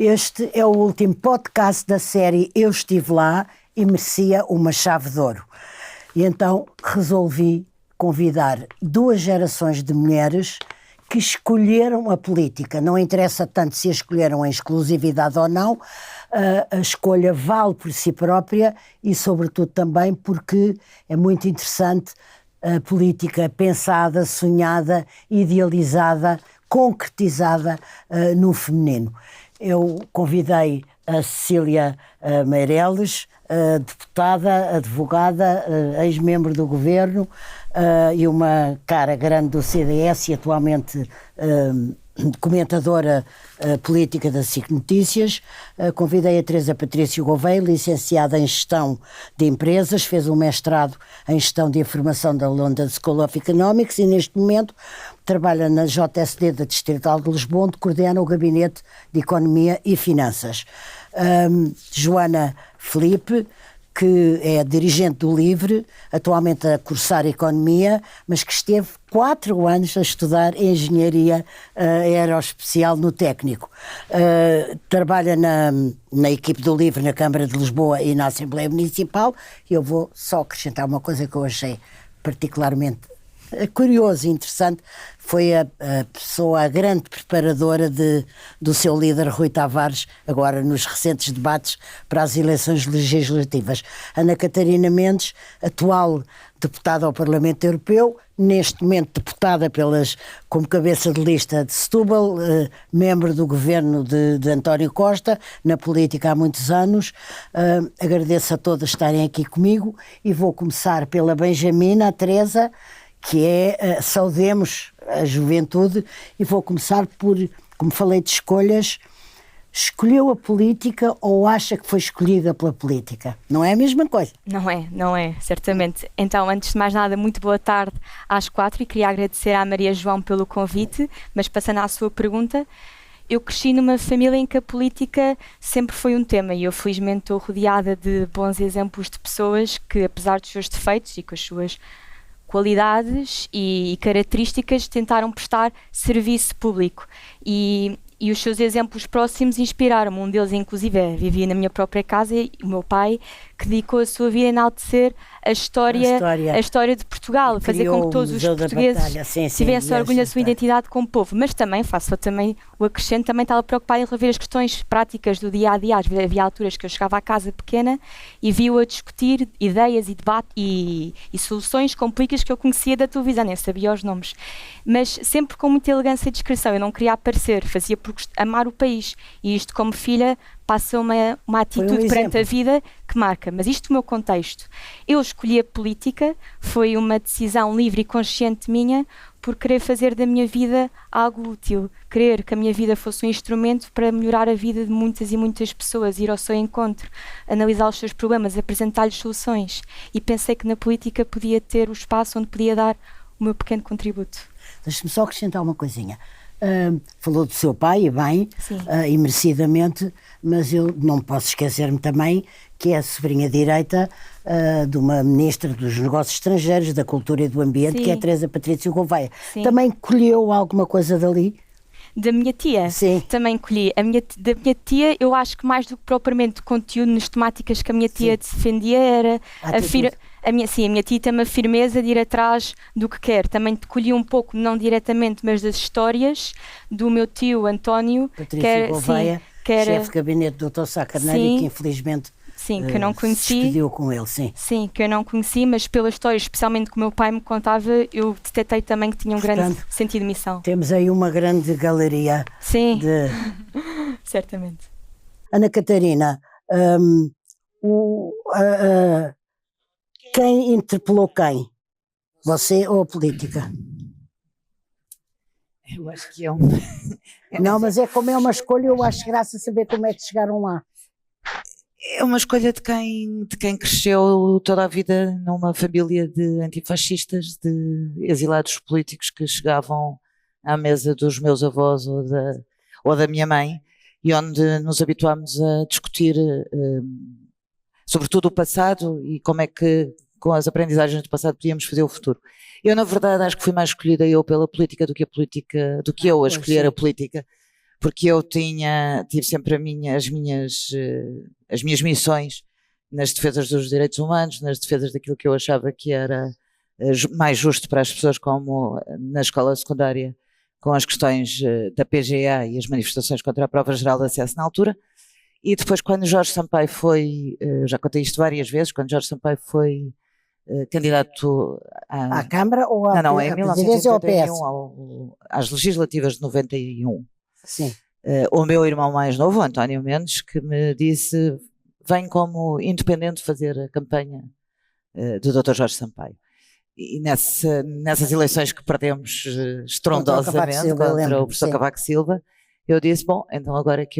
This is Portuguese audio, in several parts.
Este é o último podcast da série Eu Estive Lá e merecia uma chave de ouro. E então resolvi convidar 2 gerações de mulheres que escolheram a política. Não interessa tanto se a escolheram em exclusividade ou não, a escolha vale por si própria e sobretudo também porque é muito interessante a política pensada, sonhada, idealizada, concretizada no feminino. Eu convidei a Cecília Meireles, deputada, advogada, ex-membro do governo e uma cara grande do CDS e atualmente comentadora política da SIC Notícias. Convidei a Teresa Patrício Gouveia, licenciada em Gestão de Empresas, fez um mestrado em Gestão de Informação da London School of Economics e neste momento trabalha na JSD da Distrital de Lisboa, onde coordena o Gabinete de Economia e Finanças. Joana Filipe, que é dirigente do LIVRE, atualmente a cursar Economia, mas que esteve 4 anos a estudar Engenharia Aeroespacial no Técnico. Trabalha na equipe do LIVRE na Câmara de Lisboa e na Assembleia Municipal. E eu vou só acrescentar uma coisa que eu achei particularmente curioso e interessante. Foi a pessoa, a grande preparadora do seu líder Rui Tavares, agora nos recentes debates para as eleições legislativas. Ana Catarina Mendes, atual deputada ao Parlamento Europeu, neste momento deputada como cabeça de lista de Setúbal, membro do governo de António Costa, na política há muitos anos. Agradeço a todas estarem aqui comigo e vou começar pela Benjamina, a Teresa, que é Saudemos a Juventude, e vou começar por, como falei de escolhas, escolheu a política ou acha que foi escolhida pela política? Não é a mesma coisa. Não é, certamente. Então, antes de mais nada, muito boa tarde às 4 e queria agradecer à Maria João pelo convite, mas passando à sua pergunta, eu cresci numa família em que a política sempre foi um tema e eu felizmente estou rodeada de bons exemplos de pessoas que, apesar dos seus defeitos e com as suas qualidades e características, tentaram prestar serviço público e os seus exemplos próximos inspiraram-me. Um deles, inclusive, vivia na minha própria casa, e o meu pai, que dedicou a sua vida a enaltecer a história de Portugal, fazer com que todos os portugueses tivessem orgulho da sua identidade como povo. Mas também, faço também o acrescento, também estava preocupado em resolver as questões práticas do dia a dia. Havia alturas que eu chegava à casa pequena e vi-o a discutir ideias e debate e soluções com políticas que eu conhecia da televisão, nem sabia os nomes. Mas sempre com muita elegância e discrição. Eu não queria aparecer, fazia por amar o país. E isto, como filha, passa uma atitude perante a vida que marca. Mas isto no meu contexto. Eu escolhi a política, foi uma decisão livre e consciente minha, por querer fazer da minha vida algo útil, querer que a minha vida fosse um instrumento para melhorar a vida de muitas e muitas pessoas, ir ao seu encontro, analisar os seus problemas, apresentar-lhes soluções. E pensei que na política podia ter o espaço onde podia dar o meu pequeno contributo. Deixa-me só acrescentar uma coisinha. Falou do seu pai, e bem, e merecidamente, mas eu não posso esquecer-me também que é a sobrinha direita de uma ministra dos Negócios Estrangeiros, da Cultura e do Ambiente, que é a Teresa Patrício Gouveia. Também colheu alguma coisa dali? Da minha tia? Sim. Também colhi. Da minha tia, eu acho que mais do que propriamente conteúdo nas temáticas que a minha tia defendia era a minha tia tem uma firmeza de ir atrás do que quer. Também colhi um pouco, não diretamente, mas das histórias do meu tio António, Patrício Gouveia, chefe de gabinete do Dr. Sá Carneiro, que infelizmente que eu não conheci. Se despediu com ele, Sim, que eu não conheci, mas pela história, especialmente que o meu pai me contava, eu detectei também que tinha um grande sentido de missão. Temos aí uma grande galeria. Sim, certamente. Ana Catarina, quem interpelou quem? Você ou a política? Eu acho que eu. Não, mas como é uma escolha, eu acho graça saber como é que chegaram lá. É uma escolha de quem cresceu toda a vida numa família de antifascistas, de exilados políticos que chegavam à mesa dos meus avós ou da minha mãe, e onde nos habituámos a discutir sobretudo o passado e como é que, com as aprendizagens do passado, podíamos fazer o futuro. Eu, na verdade, acho que fui mais escolhida eu pela política do que eu a escolher a política, porque eu tive sempre as minhas missões nas defesas dos direitos humanos, nas defesas daquilo que eu achava que era mais justo para as pessoas, como na escola secundária, com as questões da PGA e as manifestações contra a prova geral de acesso na altura. E depois, quando Jorge Sampaio foi, já contei isto várias vezes, quando Jorge Sampaio foi candidato à Câmara ou à não, em 1981, às legislativas de 91. Sim. O meu irmão mais novo, António Mendes, que me disse: vem como independente fazer a campanha do Dr. Jorge Sampaio. E nessas eleições que perdemos estrondosamente contra o professor Cavaco Silva, eu disse: bom, então agora que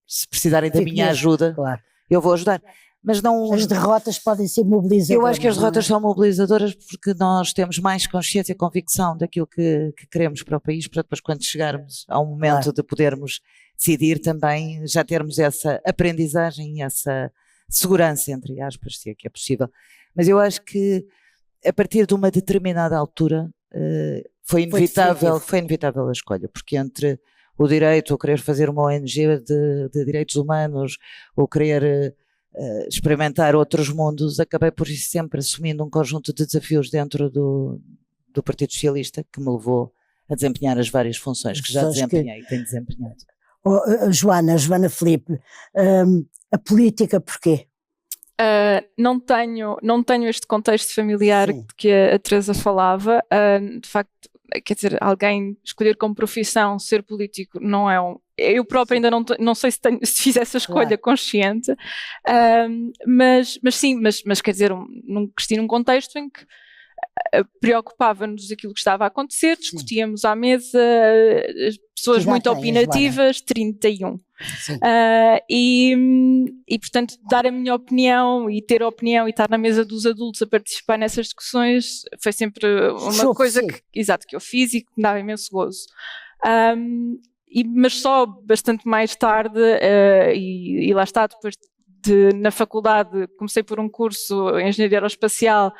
se precisarem da minha ajuda, claro, eu vou ajudar. Mas não... As derrotas podem ser mobilizadoras. Eu acho que as derrotas são mobilizadoras porque nós temos mais consciência e convicção daquilo que queremos para o país, para depois, quando chegarmos ao momento de podermos decidir, também já termos essa aprendizagem e essa segurança, entre aspas, se é que é possível. Mas eu acho que a partir de uma determinada altura foi inevitável a escolha, porque entre o direito, o querer fazer uma ONG de direitos humanos, o querer experimentar outros mundos, acabei por sempre assumindo um conjunto de desafios dentro do Partido Socialista que me levou a desempenhar as várias funções que já desempenhei e tenho desempenhado. Joana Filipe, a política porquê? Não tenho este contexto familiar de que a Teresa falava. De facto, quer dizer, alguém escolher como profissão ser político não é eu própria ainda não sei se fiz essa escolha consciente, mas quer dizer, cresci num contexto em que preocupava-nos aquilo que estava a acontecer, discutíamos à mesa, pessoas muito opinativas, 31. E portanto, dar a minha opinião e ter a opinião e estar na mesa dos adultos a participar nessas discussões foi sempre uma coisa que eu fiz e que me dava imenso gozo. Mas só bastante mais tarde, e lá está, depois na faculdade, comecei por um curso em Engenharia Aeroespacial,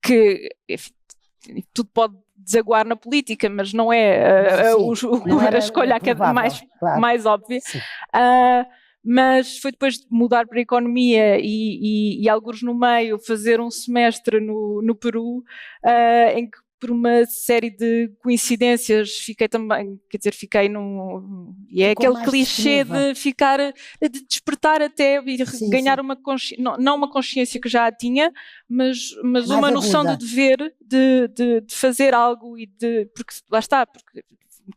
que enfim, tudo pode desaguar na política, mas não é a escolha mais óbvia. Mas foi depois de mudar para a economia e alguns no meio, fazer um semestre no Peru, em que por uma série de coincidências fiquei e é aquele clichê de de despertar até e ganhar uma consciência, não uma consciência que já tinha, mas uma noção de dever, de fazer algo porque lá está, porque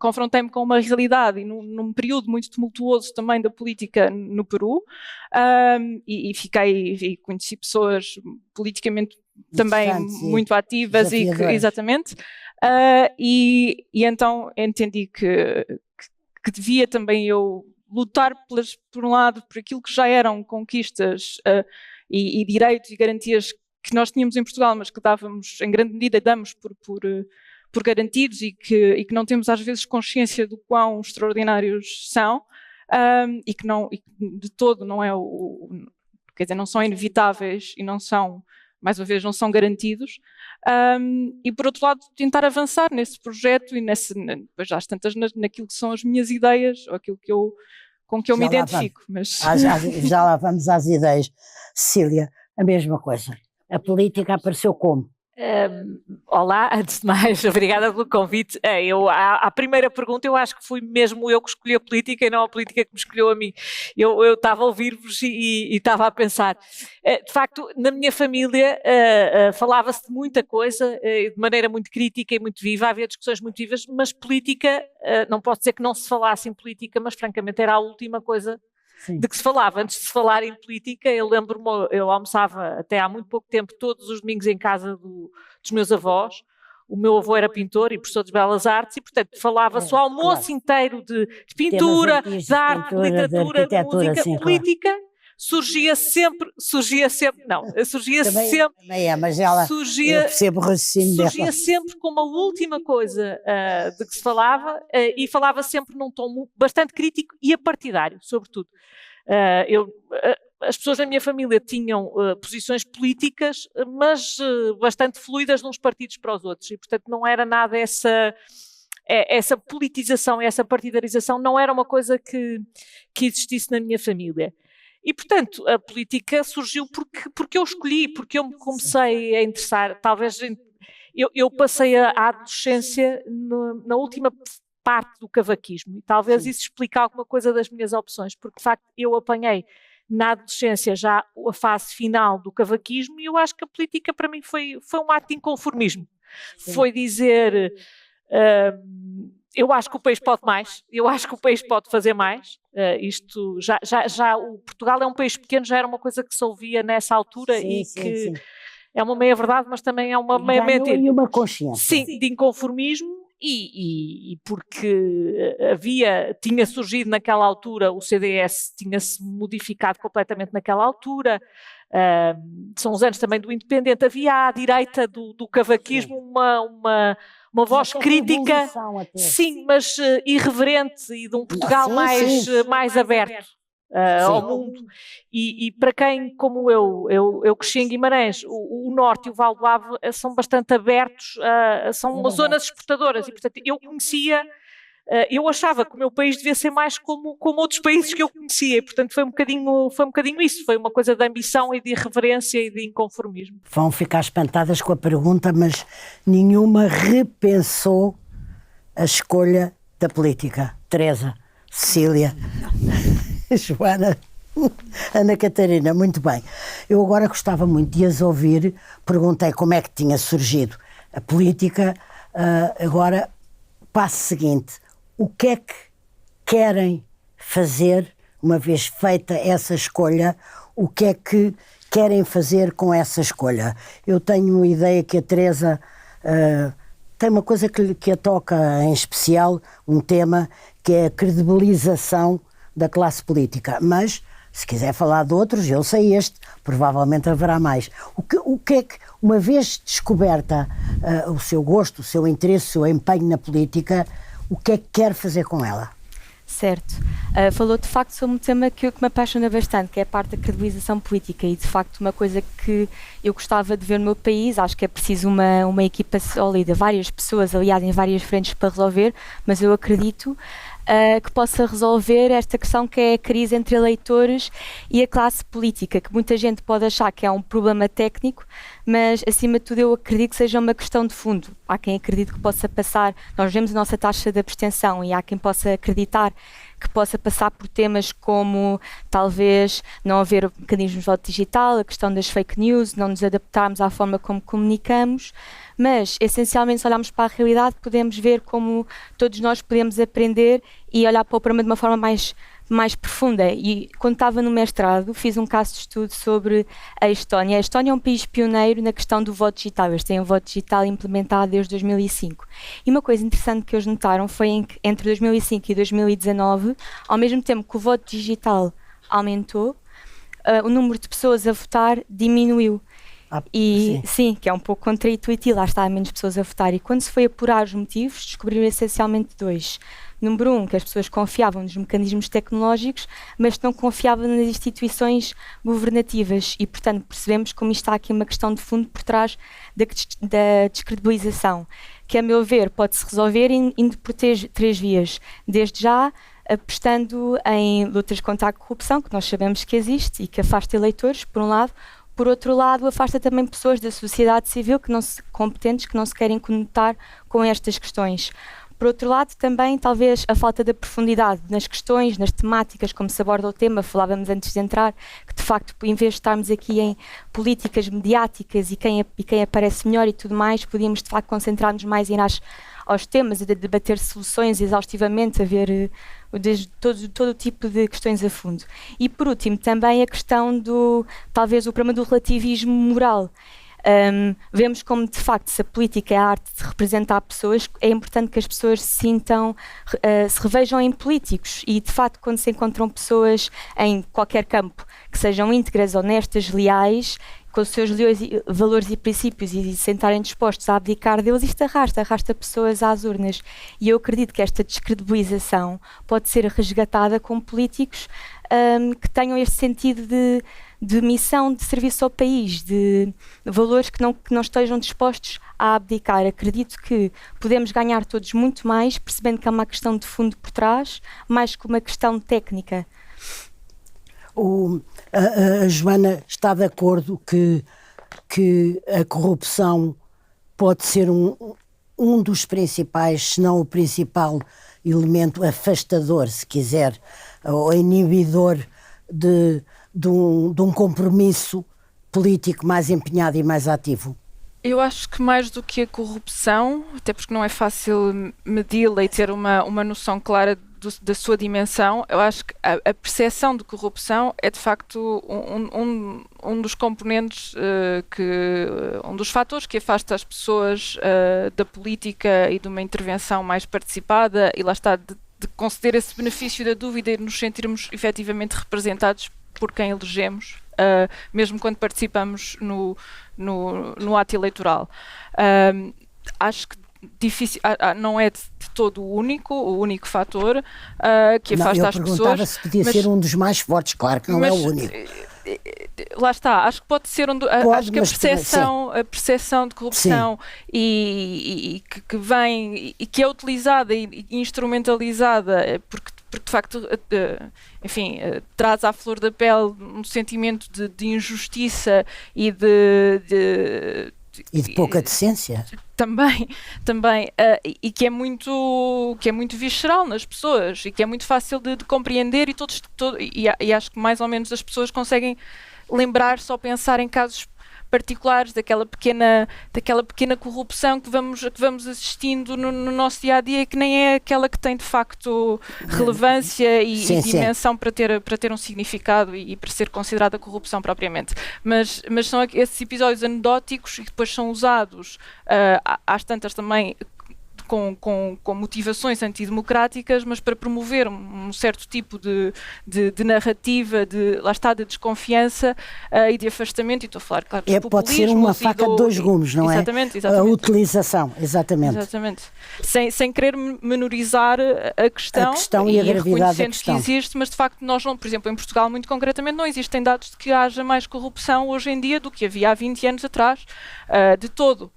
confrontei-me com uma realidade e num período muito tumultuoso também da política no Peru, e conheci pessoas politicamente também muito ativas exatamente, e então entendi que devia também eu lutar por um lado por aquilo que já eram conquistas e direitos e garantias que nós tínhamos em Portugal, mas que dávamos, em grande medida, damos por garantidos e que não temos às vezes consciência do quão extraordinários são, e que de todo não é quer dizer, não são inevitáveis e não são, mais uma vez, não são garantidos, e por outro lado tentar avançar nesse projeto e depois já às tantas naquilo que são as minhas ideias, ou aquilo com que eu me identifico. Mas... Já lá vamos às ideias. Cecília, a mesma coisa. A política apareceu como? Olá, antes de mais, obrigada pelo convite. À primeira pergunta, eu acho que fui mesmo eu que escolhi a política e não a política que me escolheu a mim. Eu estava a ouvir-vos e estava a pensar. De facto, na minha família falava-se de muita coisa, de maneira muito crítica e muito viva, havia discussões muito vivas, mas política, não posso dizer que não se falasse em política, mas francamente era a última coisa de que se falava. Antes de se falar em política, eu lembro-me, eu almoçava até há muito pouco tempo todos os domingos em casa dos meus avós. O meu avô era pintor e professor de Belas Artes e, portanto, falava-se o almoço inteiro de pintura, de arte, de literatura, de música, política. Surgia sempre, mas ela, eu percebo o raciocínio dela. Surgia sempre como a última coisa de que se falava, e falava sempre num tom bastante crítico e apartidário, sobretudo. As pessoas da minha família tinham posições políticas, mas bastante fluidas de uns partidos para os outros, e portanto não era nada essa essa politização, essa partidarização não era uma coisa que existisse na minha família. E, portanto, a política surgiu porque eu escolhi, porque eu me comecei a interessar, talvez... Eu passei a adolescência na última parte do cavaquismo e talvez isso explique alguma coisa das minhas opções, porque de facto eu apanhei na adolescência já a fase final do cavaquismo e eu acho que a política para mim foi um ato de inconformismo. Sim. Foi dizer, eu acho que o país pode mais, eu acho que o país pode fazer mais. Isto o Portugal é um país pequeno, já era uma coisa que se ouvia nessa altura sim. É uma meia-verdade, mas também é uma meia-mentira. E uma consciência. Sim, de inconformismo e porque tinha surgido naquela altura, o CDS tinha-se modificado completamente naquela altura, são os anos também do Independente, havia à direita do cavaquismo uma voz crítica, sim, mas irreverente e de um Portugal mais aberto. Ao mundo, e para quem, como eu cresci em Guimarães, o Norte e o Val do Ave são bastante abertos, são zonas exportadoras, e portanto eu achava que o meu país devia ser mais como outros países que eu conhecia, e portanto foi um bocadinho isso, foi uma coisa de ambição e de irreverência e de inconformismo. Vão ficar espantadas com a pergunta, mas nenhuma repensou a escolha da política. Teresa, Cecília... Joana, Ana Catarina, muito bem. Eu agora gostava muito de as ouvir. Perguntei como é que tinha surgido a política. Agora, passo seguinte. O que é que querem fazer, uma vez feita essa escolha, o que é que querem fazer com essa escolha? Eu tenho uma ideia que a Teresa tem uma coisa que a toca em especial, um tema que é a credibilização da classe política, mas se quiser falar de outros, eu sei este, provavelmente haverá mais. O que é que, uma vez descoberta o seu gosto, o seu interesse, o seu empenho na política, o que é que quer fazer com ela? Certo. Falou de facto sobre um tema que me apaixona bastante, que é a parte da credibilização política, e de facto uma coisa que eu gostava de ver no meu país. Acho que é preciso uma equipa sólida, várias pessoas aliadas em várias frentes para resolver, mas eu acredito que possa resolver esta questão que é a crise entre eleitores e a classe política, que muita gente pode achar que é um problema técnico, mas acima de tudo eu acredito que seja uma questão de fundo. Há quem acredite que possa passar, nós vemos a nossa taxa de abstenção e há quem possa acreditar que possa passar por temas como talvez não haver mecanismos de voto digital, a questão das fake news, não nos adaptarmos à forma como comunicamos, mas essencialmente se olharmos para a realidade podemos ver como todos nós podemos aprender e olhar para o problema de uma forma mais profunda. E quando estava no mestrado fiz um caso de estudo sobre a Estónia. A Estónia é um país pioneiro na questão do voto digital. Eles têm o voto digital implementado desde 2005. E uma coisa interessante que eles notaram foi que entre 2005 e 2019, ao mesmo tempo que o voto digital aumentou, o número de pessoas a votar diminuiu. Sim, que é um pouco contraintuitivo, lá está, há menos pessoas a votar. E quando se foi apurar os motivos, descobriram essencialmente dois. Número um, que as pessoas confiavam nos mecanismos tecnológicos, mas não confiavam nas instituições governativas. E, portanto, percebemos como está aqui uma questão de fundo por trás da descredibilização, que, a meu ver, pode-se resolver indo por três vias. Desde já, apostando em lutas contra a corrupção, que nós sabemos que existe e que afasta eleitores, por um lado. Por outro lado, afasta também pessoas da sociedade civil competentes que não se querem conectar com estas questões. Por outro lado, também, talvez, a falta de profundidade nas questões, nas temáticas, como se aborda o tema, falávamos antes de entrar, que de facto, em vez de estarmos aqui em políticas mediáticas e quem aparece melhor e tudo mais, podíamos de facto concentrar-nos mais em ir aos temas e de debater soluções exaustivamente, a ver todo o tipo de questões a fundo. E por último, também a questão talvez o problema do relativismo moral. Vemos como de facto se a política é a arte de representar pessoas, é importante que as pessoas se revejam em políticos e de facto quando se encontram pessoas em qualquer campo que sejam íntegras, honestas, leais, com os seus valores e princípios e se sentarem dispostos a abdicar deles, isto arrasta pessoas às urnas. E eu acredito que esta descredibilização pode ser resgatada com políticos que tenham este sentido de missão, de serviço ao país, de valores que não estejam dispostos a abdicar. Acredito que podemos ganhar todos muito mais, percebendo que há uma questão de fundo por trás, mais que uma questão técnica. A Joana está de acordo que a corrupção pode ser um dos principais, se não o principal elemento afastador, se quiser, ou inibidor de um compromisso político mais empenhado e mais ativo? Eu acho que mais do que a corrupção, até porque não é fácil medi-la e ter uma noção clara da sua dimensão, eu acho que a percepção de corrupção é de facto um dos componentes, um dos fatores que afasta as pessoas da política e de uma intervenção mais participada, e lá está, de conceder esse benefício da dúvida e de nos sentirmos efetivamente representados por quem elegemos, mesmo quando participamos no ato eleitoral. Acho que não é de todo o único fator que afasta as pessoas. Eu perguntava se podia ser um dos mais fortes, claro que não é o único. Lá está, acho que pode ser acho que a percepção de corrupção e que vem e que é utilizada e instrumentalizada porque de facto, enfim, traz à flor da pele um sentimento de injustiça e de pouca decência. Também, e que é muito visceral nas pessoas e que é muito fácil de compreender e acho que mais ou menos as pessoas conseguem lembrar-se ou pensar em casos particulares daquela pequena corrupção que vamos assistindo no nosso dia-a-dia e que nem é aquela que tem de facto relevância e dimensão para ter um significado e para ser considerada corrupção propriamente. Mas são esses episódios anedóticos e que depois são usados às tantas também com motivações antidemocráticas, mas para promover um certo tipo de narrativa, de desconfiança e de afastamento, e estou a falar, claro, dos populismos. Pode ser uma faca de dois gumes, não é? Exatamente. A utilização, exatamente. Sem querer menorizar a questão e a gravidade da questão. Que existe, mas de facto nós não, por exemplo, em Portugal muito concretamente, não existem dados de que haja mais corrupção hoje em dia do que havia há 20 anos atrás, de todo.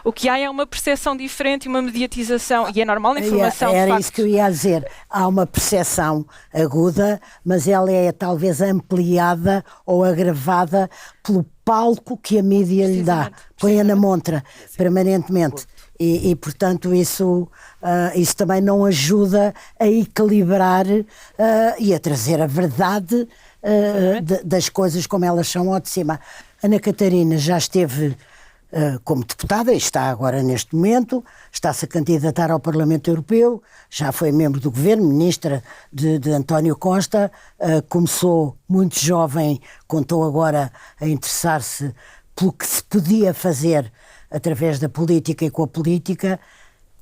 O que há é uma percepção diferente e uma mediatização, e é normal na informação. Era isso que eu ia dizer. Há uma percepção aguda, mas ela é talvez ampliada ou agravada pelo palco que a mídia lhe dá. Põe-a na montra permanentemente. E portanto, isso também não ajuda a equilibrar e a trazer a verdade das coisas como elas são ao de cima. Ana Catarina já esteve como deputada, e está agora neste momento, está-se a candidatar ao Parlamento Europeu, já foi membro do governo, ministra de António Costa, começou muito jovem, contou agora a interessar-se pelo que se podia fazer através da política e com a política.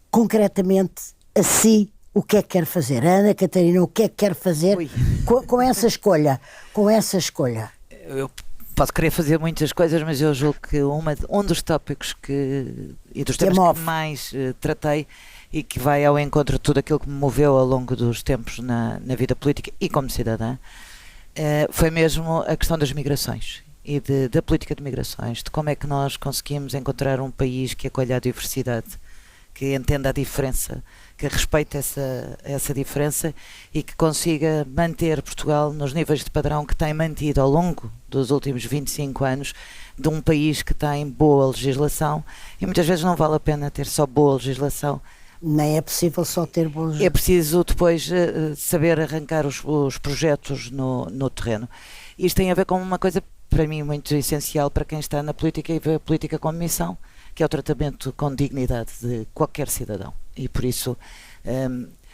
Concretamente, a si, o que é que quer fazer? A Ana Catarina, o que é que quer fazer com essa escolha? Eu posso querer fazer muitas coisas, mas eu julgo que um dos tópicos e dos temas que mais tratei e que vai ao encontro de tudo aquilo que me moveu ao longo dos tempos na vida política e como cidadã, foi mesmo a questão das migrações e da política de migrações, de como é que nós conseguimos encontrar um país que acolha a diversidade, que entenda a diferença, que respeite essa diferença e que consiga manter Portugal nos níveis de padrão que tem mantido ao longo dos últimos 25 anos, de um país que tem boa legislação, e muitas vezes não vale a pena ter só boa legislação. Nem é possível só ter boa legislação. É preciso depois saber arrancar os projetos no terreno. Isto tem a ver com uma coisa, para mim, muito essencial para quem está na política e vê a política como missão, que é o tratamento com dignidade de qualquer cidadão. E por isso,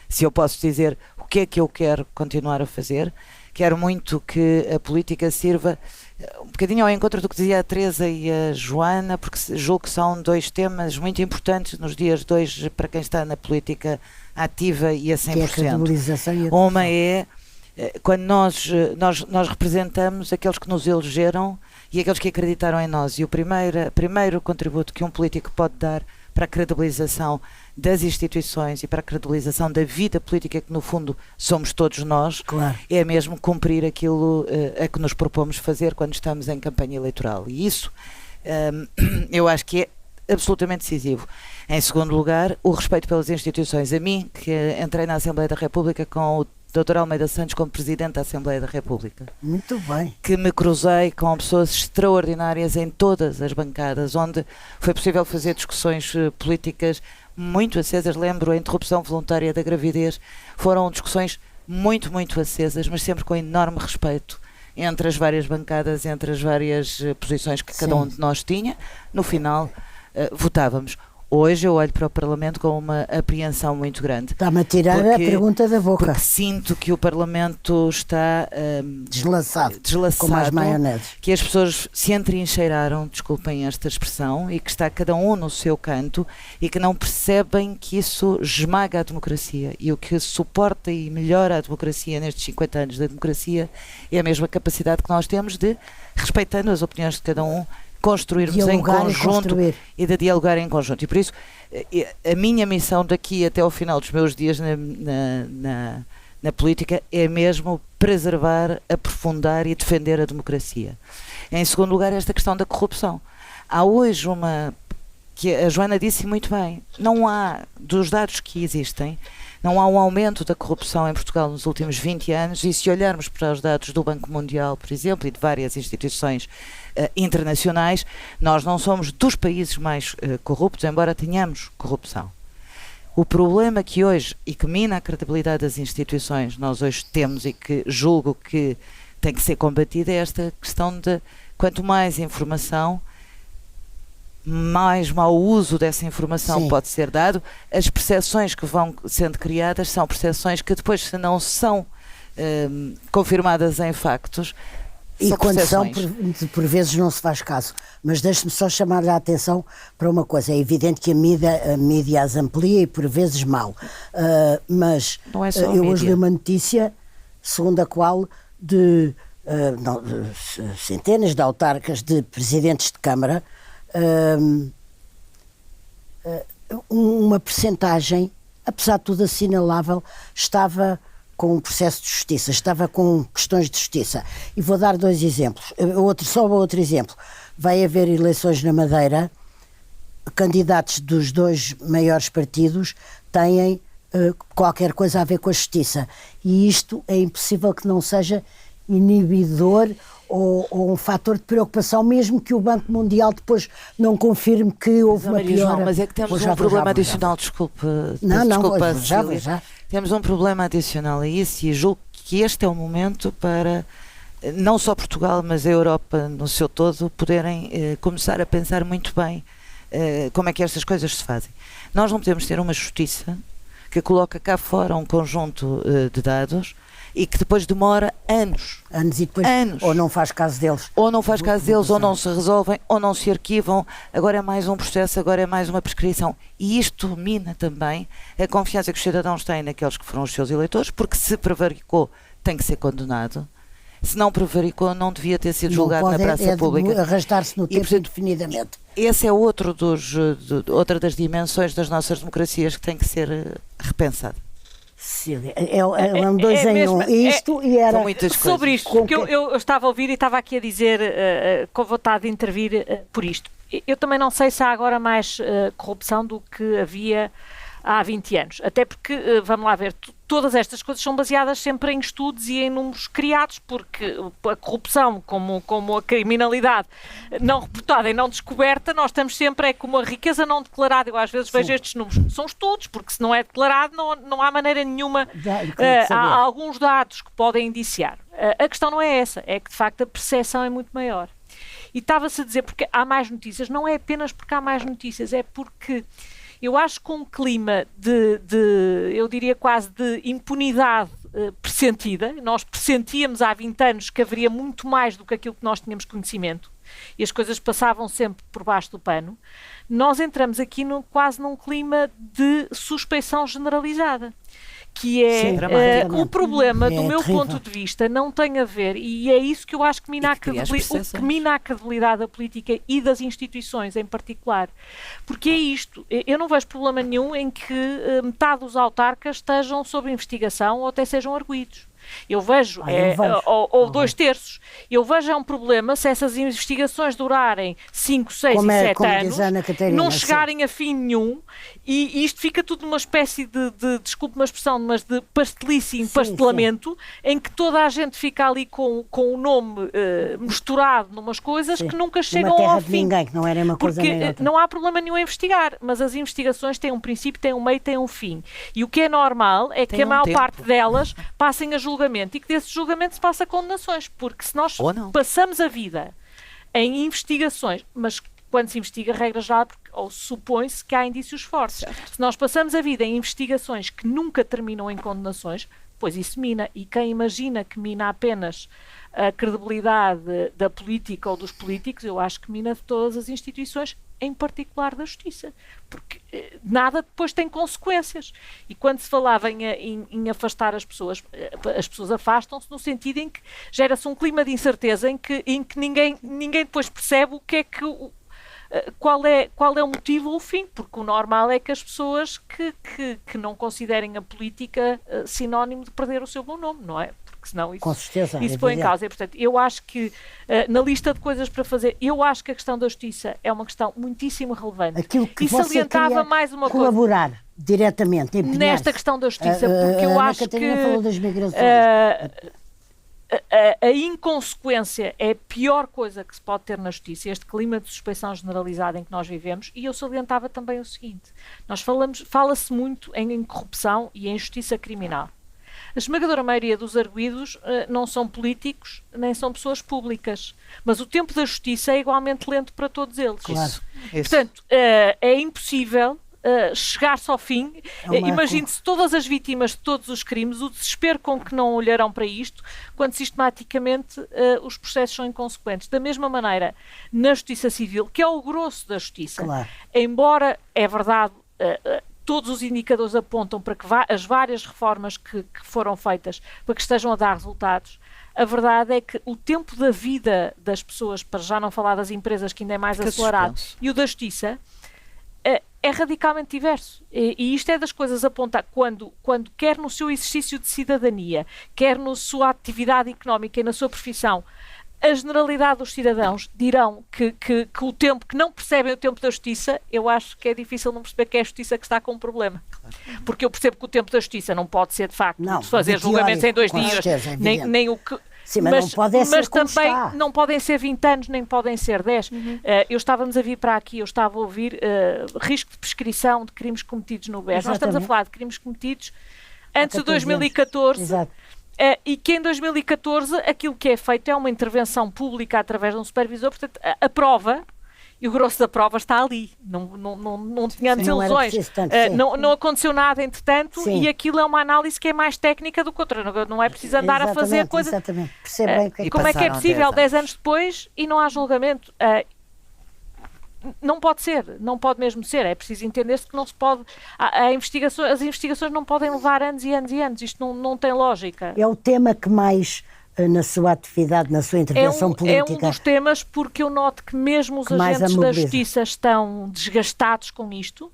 se eu posso dizer o que é que eu quero continuar a fazer, quero muito que a política sirva um bocadinho ao encontro do que dizia a Teresa e a Joana, porque julgo que são dois temas muito importantes nos dias de hoje para quem está na política ativa e a 100%. Que é a credibilização e a Uma é quando nós representamos aqueles que nos elegeram e aqueles que acreditaram em nós, e o primeiro contributo que um político pode dar para a credibilização das instituições e para a credibilização da vida política que no fundo somos todos nós, claro, é mesmo cumprir aquilo a que nos propomos fazer quando estamos em campanha eleitoral. E isso eu acho que é absolutamente decisivo. Em segundo lugar, o respeito pelas instituições. A mim, que entrei na Assembleia da República com o Dr. Almeida Santos como Presidente da Assembleia da República. Muito bem. Que me cruzei com pessoas extraordinárias em todas as bancadas, onde foi possível fazer discussões políticas muito acesas. Lembro a interrupção voluntária da gravidez. Foram discussões muito, muito acesas, mas sempre com enorme respeito entre as várias bancadas, entre as várias posições que cada um de nós tinha. No final, votávamos. Hoje eu olho para o Parlamento com uma apreensão muito grande. Está-me a tirar a pergunta da boca. Porque sinto que o Parlamento está deslaçado, como as maioneses. Que as pessoas se entrincheiraram, desculpem esta expressão, e que está cada um no seu canto e que não percebem que isso esmaga a democracia. E o que suporta e melhora a democracia nestes 50 anos da democracia é a mesma capacidade que nós temos de, respeitando as opiniões de cada um, construirmos em conjunto e de dialogar em conjunto. E por isso, a minha missão daqui até ao final dos meus dias na política é mesmo preservar, aprofundar e defender a democracia. Em segundo lugar, esta questão da corrupção. Há hoje que a Joana disse muito bem, não há, dos dados que existem, não há um aumento da corrupção em Portugal nos últimos 20 anos, e se olharmos para os dados do Banco Mundial, por exemplo, e de várias instituições internacionais, nós não somos dos países mais corruptos, embora tenhamos corrupção. O problema que hoje, e que mina a credibilidade das instituições, nós hoje temos e que julgo que tem que ser combatida, é esta questão de quanto mais informação, mais mau uso dessa informação pode ser dado. As percepções que vão sendo criadas são percepções que depois, se não são confirmadas em factos, e quando são, por vezes não se faz caso. Mas deixe-me só chamar a atenção para uma coisa. É evidente que a mídia as amplia e por vezes mal. Mas não é só eu hoje li uma notícia segundo a qual de centenas de autarcas, de presidentes de Câmara, uma percentagem, apesar de tudo assinalável, estava com um processo de justiça, estava com questões de justiça. E vou dar dois exemplos. Só outro exemplo. Vai haver eleições na Madeira, candidatos dos dois maiores partidos têm qualquer coisa a ver com a justiça. E isto é impossível que não seja inibidor ou um fator de preocupação, mesmo que o Banco Mundial depois não confirme que houve uma piora. Mas é que temos um problema adicional, desculpa. Já. Temos um problema adicional a isso, e julgo que este é o momento para não só Portugal, mas a Europa no seu todo poderem começar a pensar muito bem como é que estas coisas se fazem. Nós não podemos ter uma justiça que coloca cá fora um conjunto de dados e que depois demora anos e depois ou não faz caso deles. Ou não faz caso deles, ou não se resolvem, ou não se arquivam. Agora é mais um processo, agora é mais uma prescrição. E isto mina também a confiança que os cidadãos têm naqueles que foram os seus eleitores, porque se prevaricou tem que ser condenado. Se não prevaricou, não devia ter sido julgado na praça pública. Arrastar-se no tempo indefinidamente. Esse é outra das dimensões das nossas democracias que tem que ser repensada. Cília, é um dois em um. Isto e era sobre isto, porque eu estava a ouvir e estava aqui a dizer com vontade de intervir por isto. Eu também não sei se há agora mais corrupção do que havia há 20 anos. Até porque, vamos lá ver, todas estas coisas são baseadas sempre em estudos e em números criados, porque a corrupção, como a criminalidade não reportada e não descoberta, nós estamos sempre como a riqueza não declarada. Eu às vezes vejo estes números. São estudos, porque se não é declarado não há maneira nenhuma. Há alguns dados que podem indiciar. A questão não é essa, é que de facto a percepção é muito maior. E estava-se a dizer porque há mais notícias, não é apenas porque há mais notícias, é porque eu acho que um clima eu diria quase de impunidade pressentida, nós pressentíamos há 20 anos que haveria muito mais do que aquilo que nós tínhamos conhecimento e as coisas passavam sempre por baixo do pano, nós entramos aqui quase num clima de suspeição generalizada, Sim, o problema, do meu terrível. ponto de vista, não tem a ver, e é isso que eu acho que mina a credibilidade da política e das instituições em particular. Porque é isto, eu não vejo problema nenhum em que metade dos autarcas estejam sob investigação ou até sejam arguidos. Eu vejo, ou 2/3. Eu vejo é um problema se essas investigações durarem 5, 6 e 7 anos, não chegarem a fim nenhum, e isto fica tudo numa espécie de desculpe uma expressão, mas de pastelice e empastelamento, em que toda a gente fica ali com o nome misturado numas coisas que nunca chegam ao fim. De ninguém, que não era uma coisa nem outra. Não há problema nenhum em investigar, mas as investigações têm um princípio, têm um meio, têm um fim. E o que é normal é que a maior parte delas passem a julgamento e que desse julgamento se passa condenações, porque se nós passamos a vida em investigações, mas quando se investiga, regra geral, ou supõe-se que há indícios fortes. Certo. Se nós passamos a vida em investigações que nunca terminam em condenações, pois isso mina, e quem imagina que mina apenas a credibilidade da política ou dos políticos, eu acho que mina de todas as instituições, em particular da justiça, porque nada depois tem consequências. E quando se falava em afastar as pessoas afastam-se no sentido em que gera-se um clima de incerteza em que ninguém depois percebe o que é que qual é o motivo ou o fim, porque o normal é que as pessoas que não considerem a política sinónimo de perder o seu bom nome, não é? Porque senão isso põe em causa. E, portanto, eu acho que na lista de coisas para fazer, eu acho que a questão da justiça é uma questão muitíssimo relevante. Aquilo que e salientava mais uma colaborar diretamente, nesta questão da justiça, porque eu acho que falou das migrações. A inconsequência é a pior coisa que se pode ter na justiça, este clima de suspeição generalizada em que nós vivemos, e eu salientava também o seguinte, fala-se muito em corrupção e em justiça criminal. A esmagadora maioria dos arguidos não são políticos, nem são pessoas públicas, mas o tempo da justiça é igualmente lento para todos eles. Claro. Portanto, é impossível chegar-se ao fim. Imagine-se todas as vítimas de todos os crimes, o desespero com que não olharão para isto, quando sistematicamente os processos são inconsequentes. Da mesma maneira, na justiça civil, que é o grosso da justiça, embora, é verdade, todos os indicadores apontam para que as várias reformas que foram feitas para que estejam a dar resultados, a verdade é que o tempo da vida das pessoas, para já não falar das empresas, que ainda é mais acelerado, e o da justiça, é radicalmente diverso. E isto é das coisas a apontar quando quer no seu exercício de cidadania, quer na sua atividade económica e na sua profissão, a generalidade dos cidadãos dirão que o tempo, que não percebem o tempo da justiça, eu acho que é difícil não perceber que é a justiça que está com um problema. Claro. Porque eu percebo que o tempo da justiça não pode ser, de facto, de fazer julgamentos em 2 dias, nem o que... Sim, mas não pode ser como também está. Não podem ser 20 anos, nem podem ser 10. Estávamos a vir para aqui, eu estava a ouvir risco de prescrição de crimes cometidos no BES. Nós estamos a falar de crimes cometidos antes de 2014. Exato. E que em 2014 aquilo que é feito é uma intervenção pública através de um supervisor, portanto a prova, e o grosso da prova está ali, não tínhamos ilusões, não aconteceu nada entretanto, e aquilo é uma análise que é mais técnica do que outra, não é preciso andar a fazer coisas. Exatamente, percebe bem o que é que como é que é possível 10 anos depois e não há julgamento? Não pode ser, não pode mesmo ser, é preciso entender-se que não se pode, as investigações não podem levar anos e anos e anos, isto não tem lógica. É o tema que mais, na sua atividade, na sua intervenção política... É um dos temas, porque eu noto que mesmo os agentes da justiça estão desgastados com isto,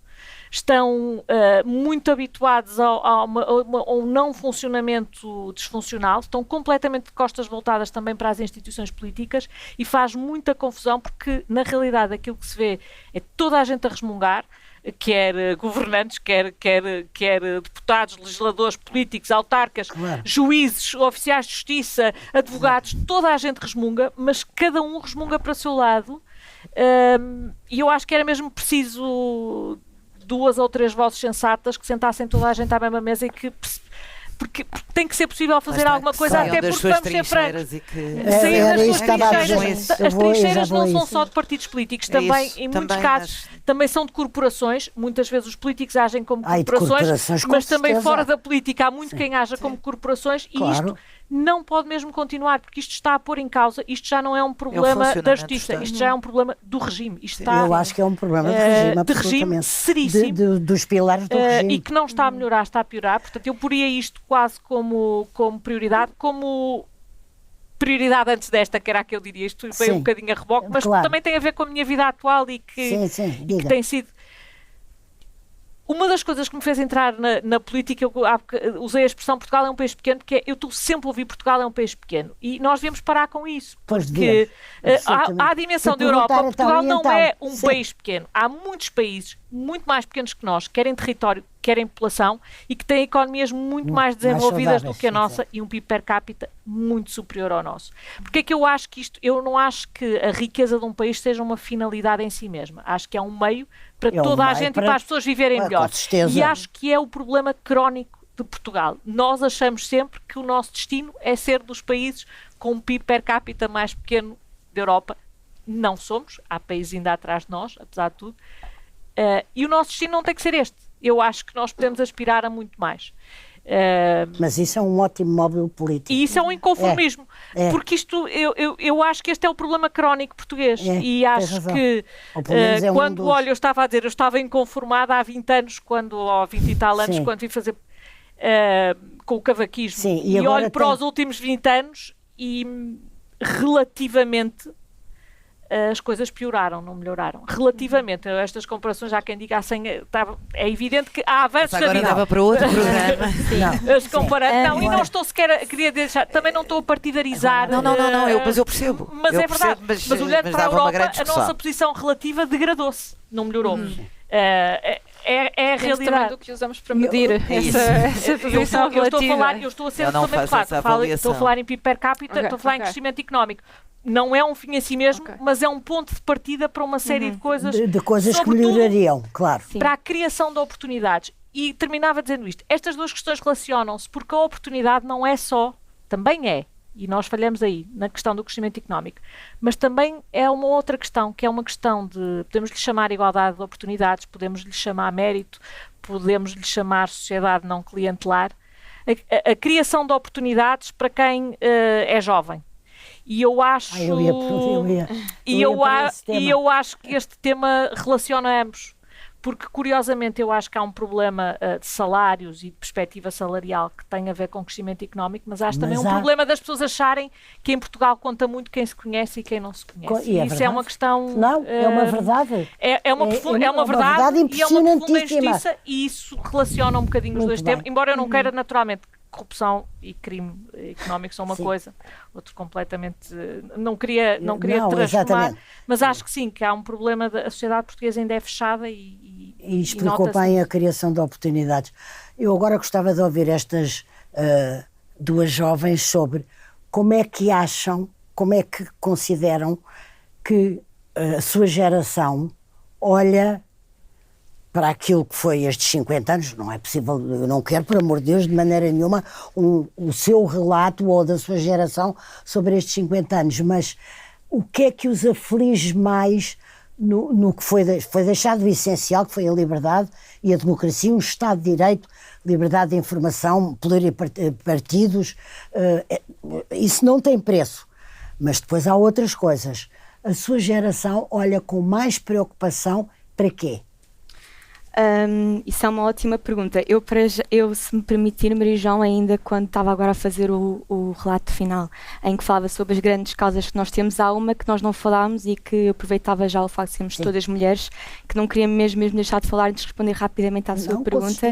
estão muito habituados a um não funcionamento disfuncional, estão completamente de costas voltadas também para as instituições políticas e faz muita confusão porque, na realidade, aquilo que se vê é toda a gente a resmungar, quer governantes, quer deputados, legisladores, políticos, autarcas, juízes, oficiais de justiça, advogados, toda a gente resmunga, mas cada um resmunga para o seu lado, e eu acho que era mesmo preciso 2 ou 3 vozes sensatas que sentassem toda a gente à mesma mesa e que... Porque tem que ser possível fazer alguma coisa, até porque vamos ser francos. Sair das suas trincheiras. As trincheiras não são só de partidos políticos, também, em muitos casos, também são de corporações. Muitas vezes os políticos agem como corporações, mas também fora da política há muito quem haja como corporações, e isto não pode mesmo continuar, porque isto está a pôr em causa, isto já não é um problema da justiça, isto já é um problema do regime. Isto está, eu acho que é um problema de regime seríssimo. Dos pilares do regime. E que não está a melhorar, está a piorar. Portanto, eu poria isto quase como prioridade, como prioridade antes desta, que era a que eu diria, isto veio um bocadinho a reboque, mas também tem a ver com a minha vida atual e que tem sido... Uma das coisas que me fez entrar na política, eu usei a expressão Portugal é um país pequeno, porque eu estou sempre a ouvir Portugal é um país pequeno. E nós devemos parar com isso. Porque há a dimensão da Europa, Portugal não é um país pequeno. Há muitos países muito mais pequenos que nós, quer em território, quer em população, e que têm economias muito mais desenvolvidas do que a nossa e um PIB per capita muito superior ao nosso. Porque é que eu acho que eu não acho que a riqueza de um país seja uma finalidade em si mesma. Acho que é um meio para toda a gente e para as pessoas viverem melhor. E acho que é o problema crónico de Portugal. Nós achamos sempre que o nosso destino é ser dos países com um PIB per capita mais pequeno da Europa. Não somos. Há países ainda atrás de nós, apesar de tudo. E o nosso destino não tem que ser este. Eu acho que nós podemos aspirar a muito mais. Mas isso é um ótimo módulo político. E isso é um inconformismo. Porque isto, eu acho que este é o problema crónico português. E acho que, quando olho, eu estava a dizer, eu estava inconformada há 20 anos, ou 20 e tal anos, quando vim fazer com o cavaquismo. Sim, e olho para os últimos 20 anos e relativamente as coisas pioraram, não melhoraram. Relativamente a estas comparações, há quem diga assim, é evidente que há avanços da vida. Agora dava para outro programa. E não estou sequer, queria deixar, também não estou a partidarizar. Não, mas eu percebo. Mas eu é verdade, percebo, mas olhando para a Europa, a nossa posição relativa degradou-se, não melhorou. É a realidade do que usamos para medir essa posição relativa. Eu estou a ser totalmente claro, estou a falar em PIB per capita, estou a falar em crescimento económico. Não é um fim a si mesmo, mas é um ponto de partida para uma série de coisas. De coisas que melhorariam, claro. Para a criação de oportunidades. E terminava dizendo isto. Estas duas questões relacionam-se porque a oportunidade não é só, também é, e nós falhamos aí, na questão do crescimento económico, mas também é uma outra questão, que é uma questão de, podemos lhe chamar igualdade de oportunidades, podemos lhe chamar mérito, podemos lhe chamar sociedade não clientelar, a criação de oportunidades para quem é jovem. E eu acho eu acho que este tema relaciona ambos, porque curiosamente eu acho que há um problema de salários e de perspectiva salarial que tem a ver com crescimento económico, mas acho também um problema das pessoas acharem que em Portugal conta muito quem se conhece e quem não se conhece. E isso é uma questão... Não, é uma verdade. É uma verdade e é uma profunda injustiça, e isso relaciona um bocadinho os dois temas, embora eu não queira naturalmente. Corrupção e crime económico são uma coisa, outro completamente... Não queria transformar, exatamente. Mas acho que sim, que há um problema, a sociedade portuguesa ainda é fechada e explicou bem a criação de oportunidades. Eu agora gostava de ouvir estas duas jovens sobre como é que acham, como é que consideram que a sua geração olha para aquilo que foi estes 50 anos. Não é possível, eu não quero, por amor de Deus, de maneira nenhuma, o seu relato ou da sua geração sobre estes 50 anos, mas o que é que os aflige mais no que foi deixado o essencial, que foi a liberdade e a democracia, um Estado de Direito, liberdade de informação, pluripartidos, isso não tem preço. Mas depois há outras coisas. A sua geração olha com mais preocupação para quê? Isso é uma ótima pergunta. Eu, se me permitir, Maria João, ainda quando estava agora a fazer o relato final, em que falava sobre as grandes causas que nós temos, há uma que nós não falámos e que eu aproveitava já o facto de sermos todas mulheres, que não queria mesmo deixar de falar antes de responder rapidamente à sua pergunta,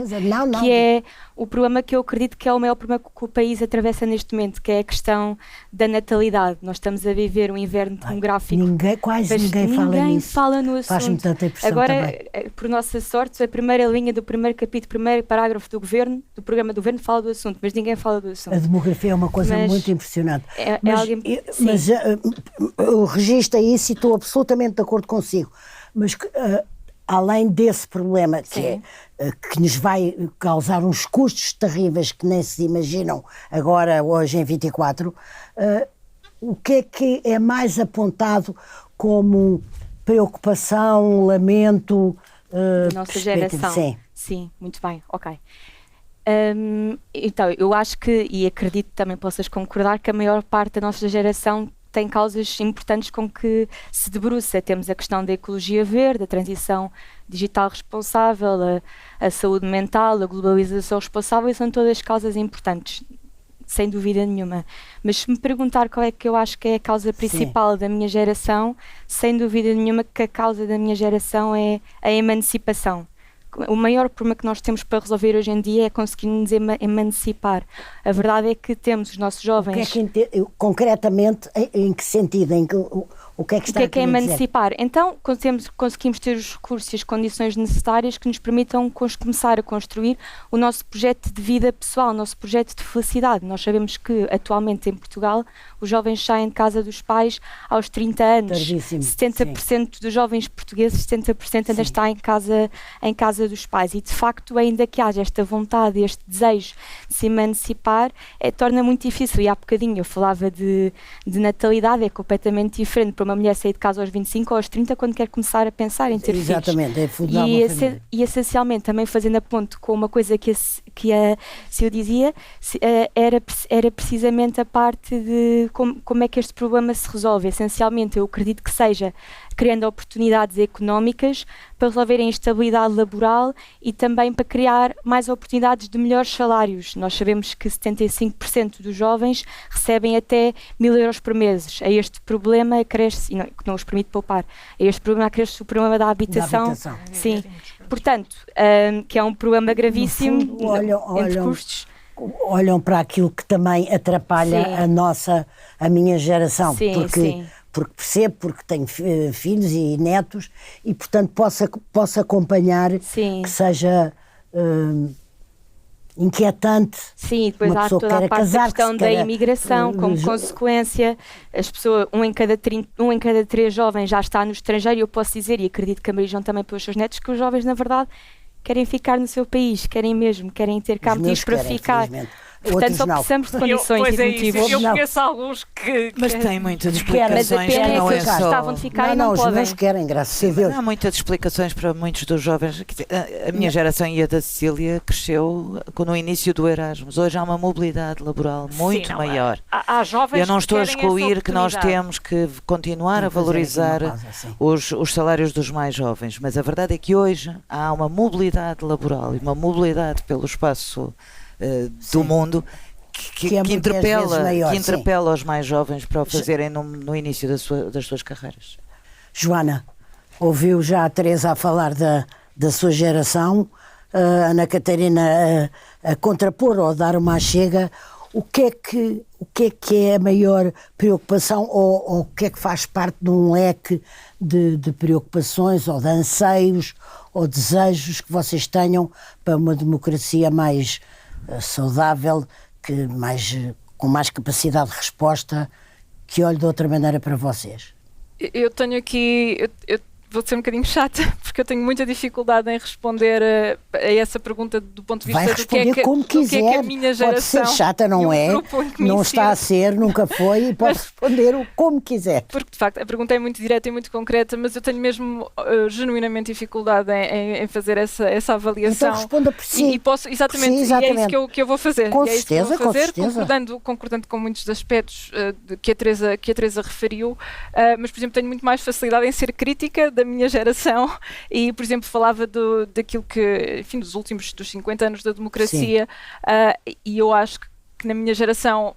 que é o problema que eu acredito que é o maior problema que o país atravessa neste momento, que é a questão da natalidade. Nós estamos a viver um inverno demográfico. Quase ninguém fala no assunto. Faz-me tanta impressão agora, também. Por nossa sorte, a primeira linha do primeiro capítulo, primeiro parágrafo do programa do governo fala do assunto, mas ninguém fala do assunto. A demografia é uma coisa muito impressionante. Mas eu registro isso e estou absolutamente de acordo consigo. Mas além desse problema que nos vai causar uns custos terríveis que nem se imaginam agora, hoje em 24, o que é mais apontado como preocupação, lamento... nossa geração. Sim, muito bem, ok. Então, eu acho que, e acredito que também possas concordar, que a maior parte da nossa geração tem causas importantes com que se debruça. Temos a questão da ecologia verde, a transição digital responsável, a saúde mental, a globalização responsável, são todas causas importantes, sem dúvida nenhuma. Mas se me perguntar qual é que eu acho que é a causa principal da minha geração, sem dúvida nenhuma que a causa da minha geração é a emancipação. O maior problema que nós temos para resolver hoje em dia é conseguir nos emancipar. A verdade é que temos os nossos jovens... Concretamente, em que sentido? O que é que está a querer emancipar? Então, conseguimos ter os recursos e as condições necessárias que nos permitam começar a construir o nosso projeto de vida pessoal, o nosso projeto de felicidade. Nós sabemos que, atualmente, em Portugal, os jovens saem de casa dos pais aos 30 anos. Tardíssimo. 70% dos jovens portugueses, 70% ainda está em casa dos pais. E, de facto, ainda que haja esta vontade, este desejo de se emancipar, torna muito difícil. E há bocadinho eu falava de natalidade, é completamente diferente para uma mulher sair de casa aos 25 ou aos 30 quando quer começar a pensar em ter filhos. Exatamente, é fundar uma família. E essencialmente, também fazendo a ponto com uma coisa que a Sil dizia, era precisamente a parte de como é que este problema se resolve. Essencialmente, eu acredito que seja criando oportunidades económicas para resolver a instabilidade laboral e também para criar mais oportunidades de melhores salários. Nós sabemos que 75% dos jovens recebem até 1.000 euros por mês. A este problema acresce, que não os permite poupar, a este problema acresce o problema da habitação. Sim. Portanto, que é um problema gravíssimo entre custos. Olham para aquilo que também atrapalha a minha geração. Porque percebo, porque tenho filhos e netos e, portanto, posso acompanhar que seja inquietante. Sim, depois há toda a parte da questão da imigração, como consequência, as pessoas, um em cada 3 jovens já está no estrangeiro, e eu posso dizer, e acredito que a Maria João também pelos seus netos, que os jovens, na verdade, querem ficar no seu país, querem ter cá motivos para ficar. Portanto, só precisamos de condições e de motivos. Eu conheço alguns que... Mas tem muitas explicações. Mas a pena é que eles gostavam de ficar e não podem. Os meus querem, graças a Deus. Há muitas explicações para muitos dos jovens. A minha geração e a da Cecília cresceu no início do Erasmus. Hoje há uma mobilidade laboral muito maior. Há jovens. Eu não estou a excluir que nós temos que continuar a valorizar os salários dos mais jovens, mas a verdade é que hoje há uma mobilidade laboral e uma mobilidade pelo espaço do mundo que interpela os mais jovens para o fazerem no início das suas carreiras. Joana, ouviu já a Teresa a falar da sua geração, a Ana Catarina a contrapor ou a dar uma chega. O que é a maior preocupação ou o que é que faz parte de um leque de preocupações ou de anseios ou desejos que vocês tenham para uma democracia mais saudável, com mais capacidade de resposta, que olhe de outra maneira para vocês? Eu tenho aqui... Eu vou ser um bocadinho chata, porque eu tenho muita dificuldade em responder a essa pergunta do ponto de vista do que é que a minha geração... Pode ser chata, não é? Não está a ser, nunca foi, e pode responder como quiser. Porque, de facto, a pergunta é muito direta e muito concreta, mas eu tenho mesmo genuinamente dificuldade em fazer essa avaliação. Então responda por si. E posso, exatamente, e é isso que eu vou fazer. Com certeza, concordando com muitos aspectos que a Teresa referiu, mas, por exemplo, tenho muito mais facilidade em ser crítica da minha geração e, por exemplo, falava daquilo que, enfim, dos 50 anos da democracia, e eu acho que na minha geração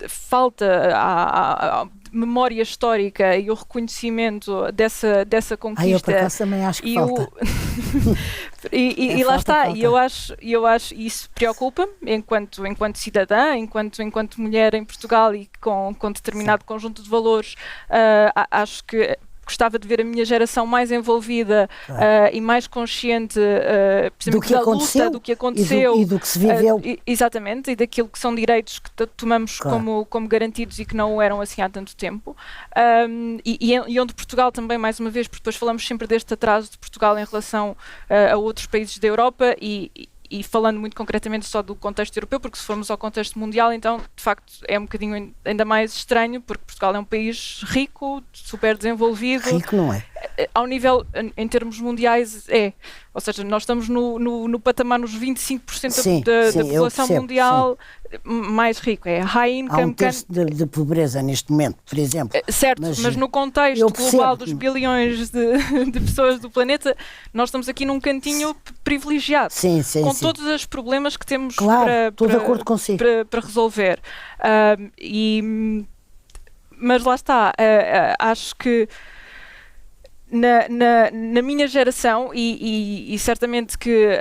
falta a memória histórica e o reconhecimento dessa conquista. Eu por acaso também acho que falta. E lá está, e eu acho isso preocupa-me enquanto cidadã, enquanto mulher em Portugal e com determinado conjunto de valores. Acho que gostava de ver a minha geração mais envolvida e mais consciente do que aconteceu, luta, do que aconteceu e do que se viveu. Exatamente, e daquilo que são direitos que tomamos como garantidos e que não o eram assim há tanto tempo. E onde Portugal também, mais uma vez, porque depois falamos sempre deste atraso de Portugal em relação a outros países da Europa e falando muito concretamente só do contexto europeu, porque se formos ao contexto mundial, então, de facto, é um bocadinho ainda mais estranho, porque Portugal é um país rico, super desenvolvido. Rico não é. ao nível, em termos mundiais, ou seja, nós estamos no patamar nos 25% da população mundial mais rico, é high income. Há um terço de pobreza neste momento, por exemplo. Certo, mas no contexto global dos bilhões de pessoas do planeta, nós estamos aqui num cantinho privilegiado, com todos os problemas que temos para resolver. Mas lá está, acho que na minha geração, e certamente que,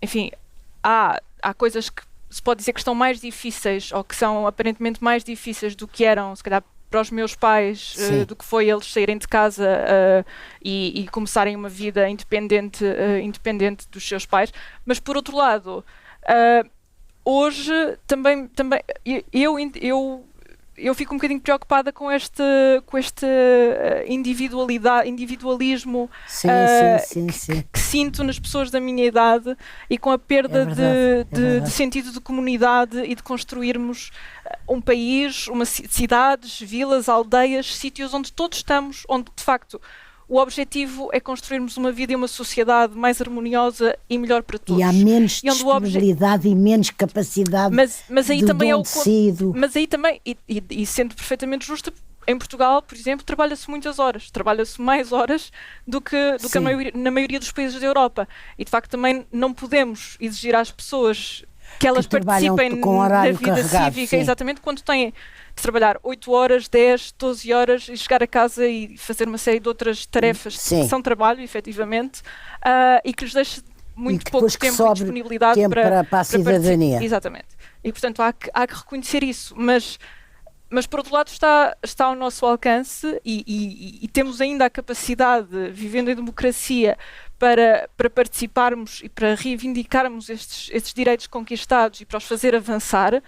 enfim, há coisas que se pode dizer que estão mais difíceis, ou que são aparentemente mais difíceis do que eram, se calhar, para os meus pais, do que foi eles saírem de casa e começarem uma vida independente dos seus pais. Mas, por outro lado, hoje também eu fico um bocadinho preocupada com este individualismo que sinto nas pessoas da minha idade, e com a perda de sentido de comunidade e de construirmos um país, cidades, vilas, aldeias, sítios onde todos estamos, onde de facto o objetivo é construirmos uma vida e uma sociedade mais harmoniosa e melhor para todos. E há menos disponibilidade e menos capacidade mas aí também é o tecido. Mas aí também, e sendo perfeitamente justa, em Portugal, por exemplo, trabalha-se muitas horas. Trabalha-se mais horas do que na maioria dos países da Europa. E de facto também não podemos exigir às pessoas que elas participem na vida cívica, exatamente, quando têm de trabalhar 8 horas, 10, 12 horas e chegar a casa e fazer uma série de outras tarefas que são trabalho, efetivamente, e que lhes deixa muito pouco tempo e disponibilidade para a cidadania. Exatamente. E, portanto, há que reconhecer isso. Mas por outro lado está ao nosso alcance e temos ainda a capacidade, vivendo em democracia, para participarmos e para reivindicarmos estes direitos conquistados e para os fazer avançar.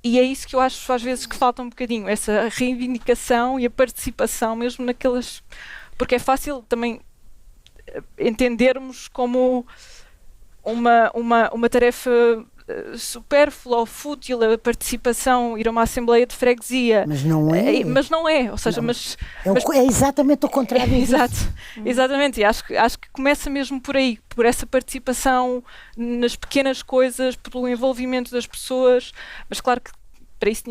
E é isso que eu acho às vezes que falta um bocadinho, essa reivindicação e a participação mesmo naquelas... Porque é fácil também entendermos como uma tarefa supérflua ou fútil a participação, ir a uma assembleia de freguesia. Mas não é. Mas não é, ou seja, é exatamente o contrário. Exatamente, e acho que começa mesmo por aí, por essa participação nas pequenas coisas, pelo envolvimento das pessoas, mas claro que para isso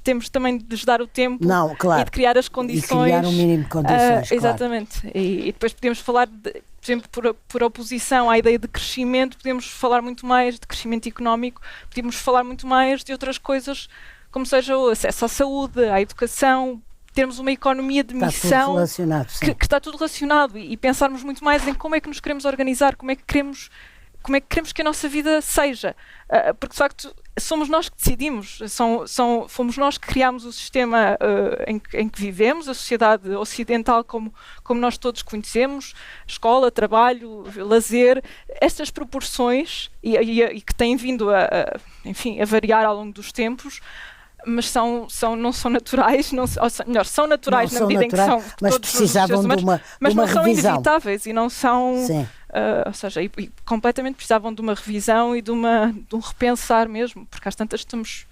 temos também de lhes dar o tempo e de criar as condições. E criar um mínimo de condições, exatamente. E depois podemos falar, por exemplo, por oposição à ideia de crescimento, podemos falar muito mais de crescimento económico, podemos falar muito mais de outras coisas, como seja o acesso à saúde, à educação, termos uma economia de missão, que está tudo relacionado, e pensarmos muito mais em como é que nos queremos organizar, como é que queremos que a nossa vida seja, porque de facto somos nós que decidimos, fomos nós que criámos o sistema em que vivemos, a sociedade ocidental como nós todos conhecemos, escola, trabalho, lazer, estas proporções e que têm vindo a variar ao longo dos tempos, mas não são naturais, são naturais na medida em que são mas todos precisavam humanos, mas não revisão. São inevitáveis e não são... ou seja, e completamente precisavam de uma revisão e de um repensar mesmo, porque às tantas estamos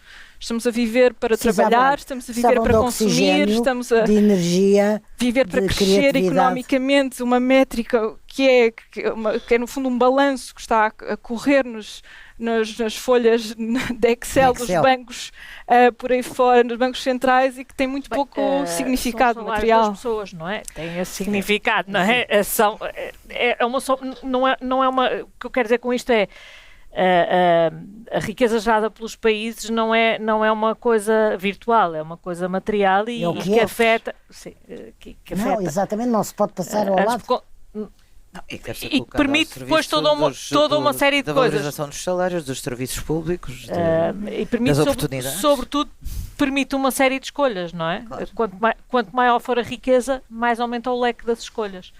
a viver para trabalhar, estamos a viver para consumir, estamos a de energia, viver para crescer economicamente, uma métrica que é no fundo um balanço que está a correr-nos nas folhas de Excel dos bancos por aí fora, nos bancos centrais, e que tem muito pouco significado material. Das pessoas, não é? Tem esse significado, não é? Não é uma... O que eu quero dizer com isto é a riqueza gerada pelos países não é uma coisa virtual, é uma coisa material e que afeta... que afeta. Não, exatamente, não se pode passar ao lado. E que permite depois toda uma série de coisas. Da valorização dos salários, dos serviços públicos, e permite, das oportunidades. Sobretudo, permite uma série de escolhas, não é? Claro. Quanto maior for a riqueza, mais aumenta o leque das escolhas.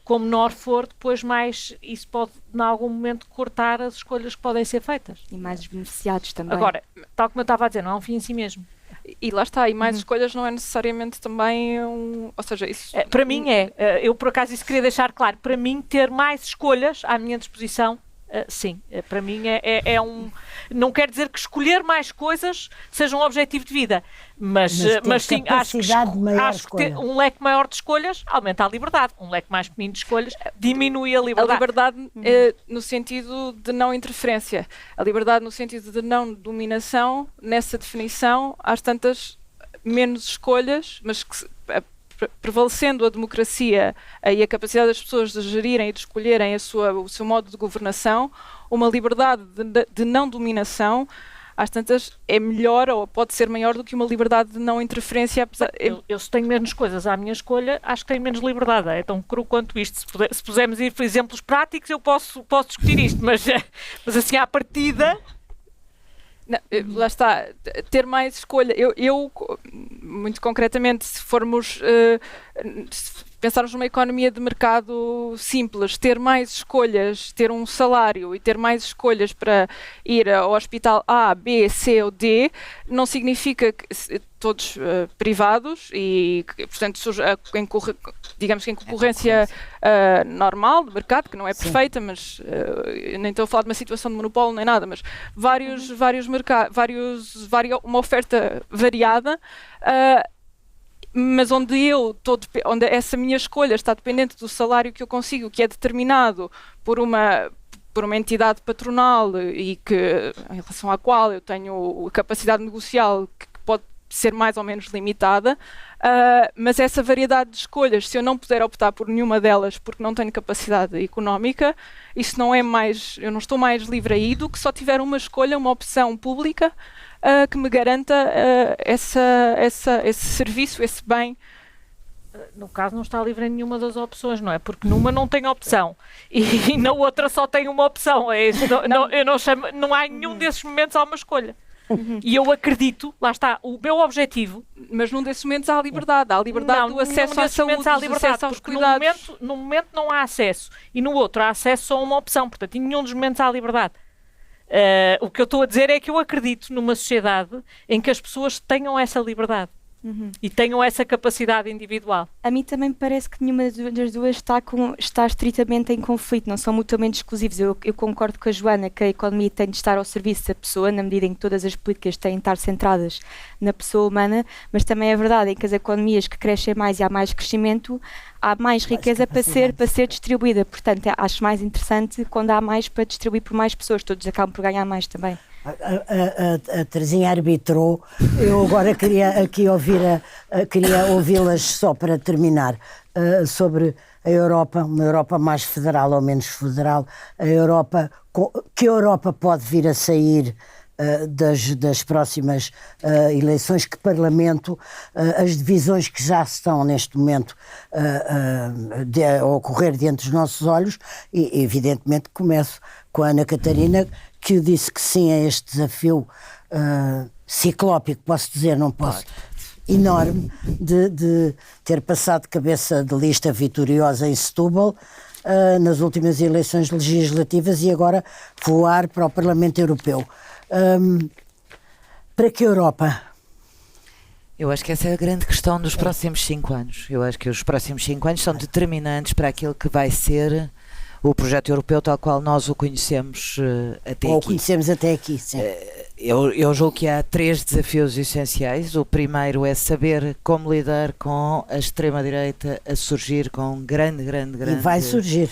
Como menor for, depois mais isso pode, em algum momento, cortar as escolhas que podem ser feitas. E mais os beneficiados também. Agora, tal como eu estava a dizer, não é um fim em si mesmo. E lá está, e mais escolhas não é necessariamente também ou seja, isso... Para mim eu por acaso isso queria deixar claro, para mim ter mais escolhas à minha disposição sim, para mim é um... Não quer dizer que escolher mais coisas seja um objetivo de vida, mas sim, acho que ter um leque maior de escolhas aumenta a liberdade. Um leque mais pequenino de escolhas diminui a liberdade. A liberdade no sentido de não interferência. A liberdade no sentido de não dominação, nessa definição, às tantas menos escolhas, mas que prevalecendo a democracia e a capacidade das pessoas de gerirem e de escolherem o seu modo de governação, uma liberdade de não dominação, às tantas, é melhor ou pode ser maior do que uma liberdade de não interferência. Eu se tenho menos coisas à minha escolha, acho que tenho menos liberdade. É tão cru quanto isto. Se pusermos ir por exemplos práticos, eu posso discutir isto, mas assim, à partida... Não, lá está, ter mais escolha. Eu muito concretamente, se formos se pensarmos numa economia de mercado simples, ter mais escolhas, ter um salário e ter mais escolhas para ir ao hospital A, B, C ou D, não significa que todos privados e, portanto, digamos que em concorrência normal do mercado, que não é perfeita, mas nem estou a falar de uma situação de monopólio nem nada, mas uma oferta variada, mas onde essa minha escolha está dependente do salário que eu consigo, que é determinado por uma entidade patronal e que, em relação à qual eu tenho a capacidade negocial que pode ser mais ou menos limitada, mas essa variedade de escolhas, se eu não puder optar por nenhuma delas porque não tenho capacidade económica, isso não é mais, eu não estou mais livre aí do que só tiver uma escolha, uma opção pública que me garanta esse serviço, esse bem. No caso, não está livre em nenhuma das opções, não é? Porque numa não tem opção e na outra só tem uma opção. Não há em nenhum desses momentos há uma escolha. E eu acredito, lá está, o meu objetivo... Mas num desses momentos há a liberdade do acesso à saúde, do acesso aos cuidados. Num momento não há acesso e no outro há acesso só a uma opção, portanto, em nenhum dos momentos há liberdade. O que eu estou a dizer é que eu acredito numa sociedade em que as pessoas tenham essa liberdade. E tenham essa capacidade individual. A mim também me parece que nenhuma das duas está estritamente em conflito, não são mutuamente exclusivos. Eu concordo com a Joana que a economia tem de estar ao serviço da pessoa, na medida em que todas as políticas têm de estar centradas na pessoa humana, mas também é verdade em que as economias que crescem mais e há mais crescimento, há mais riqueza para ser distribuída. Portanto, acho mais interessante quando há mais para distribuir por mais pessoas, todos acabam por ganhar mais também. A Terezinha arbitrou. Eu agora queria ouvi-las só para terminar sobre a Europa, uma Europa mais federal ou menos federal, que a Europa pode vir a sair das próximas eleições, que Parlamento, as divisões que já estão neste momento a ocorrer diante dos nossos olhos, e evidentemente começo com a Ana Catarina, que disse que sim a este desafio ciclópico, posso dizer, não posso, enorme, de ter passado cabeça de lista vitoriosa em Setúbal nas últimas eleições legislativas e agora voar para o Parlamento Europeu. Para que Europa? Eu acho que essa é a grande questão dos próximos 5 anos. Eu acho que os próximos 5 anos são determinantes para aquilo que vai ser o projeto europeu tal qual nós o conhecemos até aqui. Conhecemos até aqui, sim. Eu julgo que há 3 desafios essenciais. O primeiro é saber como lidar com a extrema-direita a surgir com grande... E vai surgir.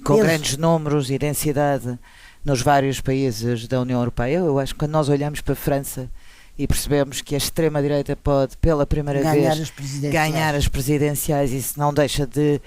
Com grandes números e densidade nos vários países da União Europeia. Eu acho que quando nós olhamos para a França e percebemos que a extrema-direita pode, pela primeira vez, ganhar as presidenciais, isso não deixa de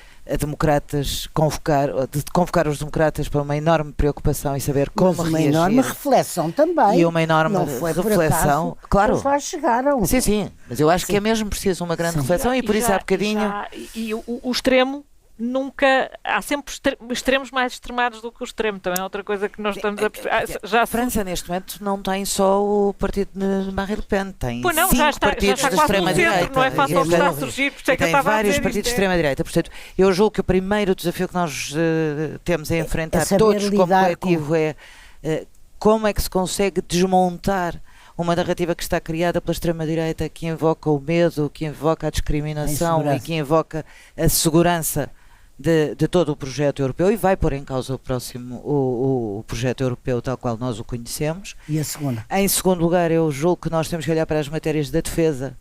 convocar os democratas para uma enorme preocupação e saber como reagir. Uma enorme reflexão também. E uma enorme reflexão. Claro. Eles lá chegaram. Sim, mas eu acho que é mesmo preciso uma grande reflexão e por isso há bocadinho... E o extremo... Nunca, há sempre extremos mais extremados do que o extremo, também é outra coisa que nós estamos a perceber. A França neste momento não tem só o partido de Marine Le Pen, tem 5 partidos de extrema-direita. Não é fácil que está a surgir, por isso é que eu estava a dizer vários partidos de extrema-direita, portanto eu julgo que o primeiro desafio que nós temos a enfrentar todos como coletivo é como é que se consegue desmontar uma narrativa que está criada pela extrema-direita que invoca o medo, que invoca a discriminação e que invoca a segurança de todo o projeto europeu e vai pôr em causa o projeto europeu tal qual nós o conhecemos. E a segunda? Em segundo lugar, eu julgo que nós temos que olhar para as matérias da defesa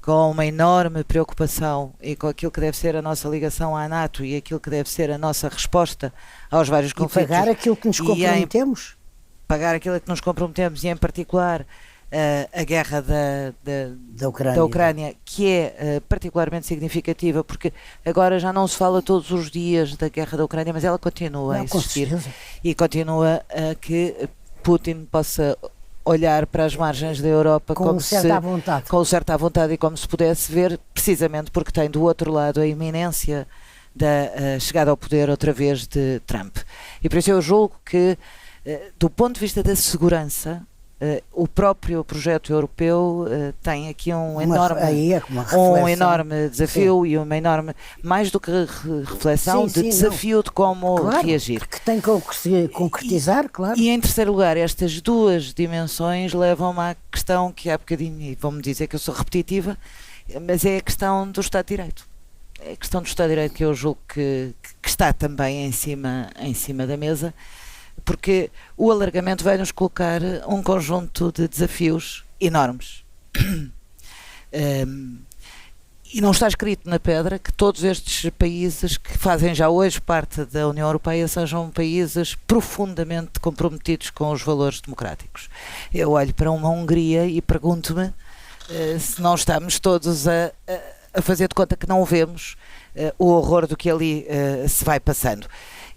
com uma enorme preocupação e com aquilo que deve ser a nossa ligação à NATO e aquilo que deve ser a nossa resposta aos vários conflitos. E pagar aquilo que nos comprometemos? Pagar aquilo que nos comprometemos e, em particular, a guerra da Ucrânia, que é particularmente significativa, porque agora já não se fala todos os dias da guerra da Ucrânia, mas ela continua a existir e continua a que Putin possa olhar para as margens da Europa com certa vontade e como se pudesse ver, precisamente porque tem do outro lado a iminência da chegada ao poder outra vez de Trump. E por isso eu julgo que, do ponto de vista da segurança, o próprio projeto europeu tem aqui um enorme desafio. Sim. E uma enorme, mais do que reflexão, de desafio de como reagir. Que tem que concretizar, claro. E em terceiro lugar, estas duas dimensões levam-me à questão que há bocadinho, e vão-me dizer que eu sou repetitiva, mas é a questão do Estado de Direito. É a questão do Estado de Direito que eu julgo que está também em cima da mesa, porque o alargamento vai nos colocar um conjunto de desafios enormes. E não está escrito na pedra que todos estes países que fazem já hoje parte da União Europeia sejam países profundamente comprometidos com os valores democráticos. Eu olho para uma Hungria e pergunto-me se não estamos todos a fazer de conta que não vemos o horror do que ali se vai passando.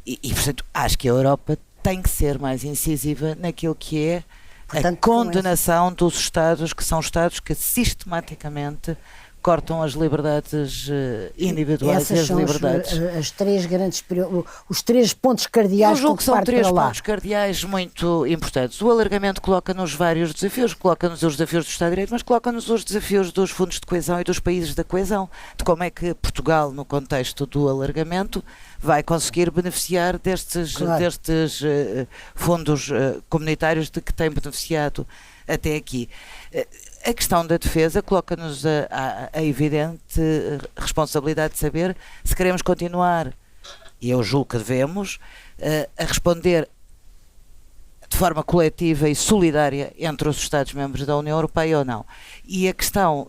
E, portanto, acho que a Europa tem que ser mais incisiva naquilo que é a condenação dos Estados, que são Estados que sistematicamente cortam as liberdades individuais e as liberdades. As três grandes, os três pontos cardeais. Eu julgo que são três pontos cardeais muito importantes. O alargamento coloca-nos vários desafios, coloca-nos os desafios do Estado de Direito, mas coloca-nos os desafios dos fundos de coesão e dos países da coesão, de como é que Portugal, no contexto do alargamento, vai conseguir beneficiar destes fundos comunitários de que tem beneficiado até aqui. A questão da defesa coloca-nos a evidente responsabilidade de saber se queremos continuar, e eu julgo que devemos, a responder de forma coletiva e solidária entre os Estados-membros da União Europeia ou não. E a questão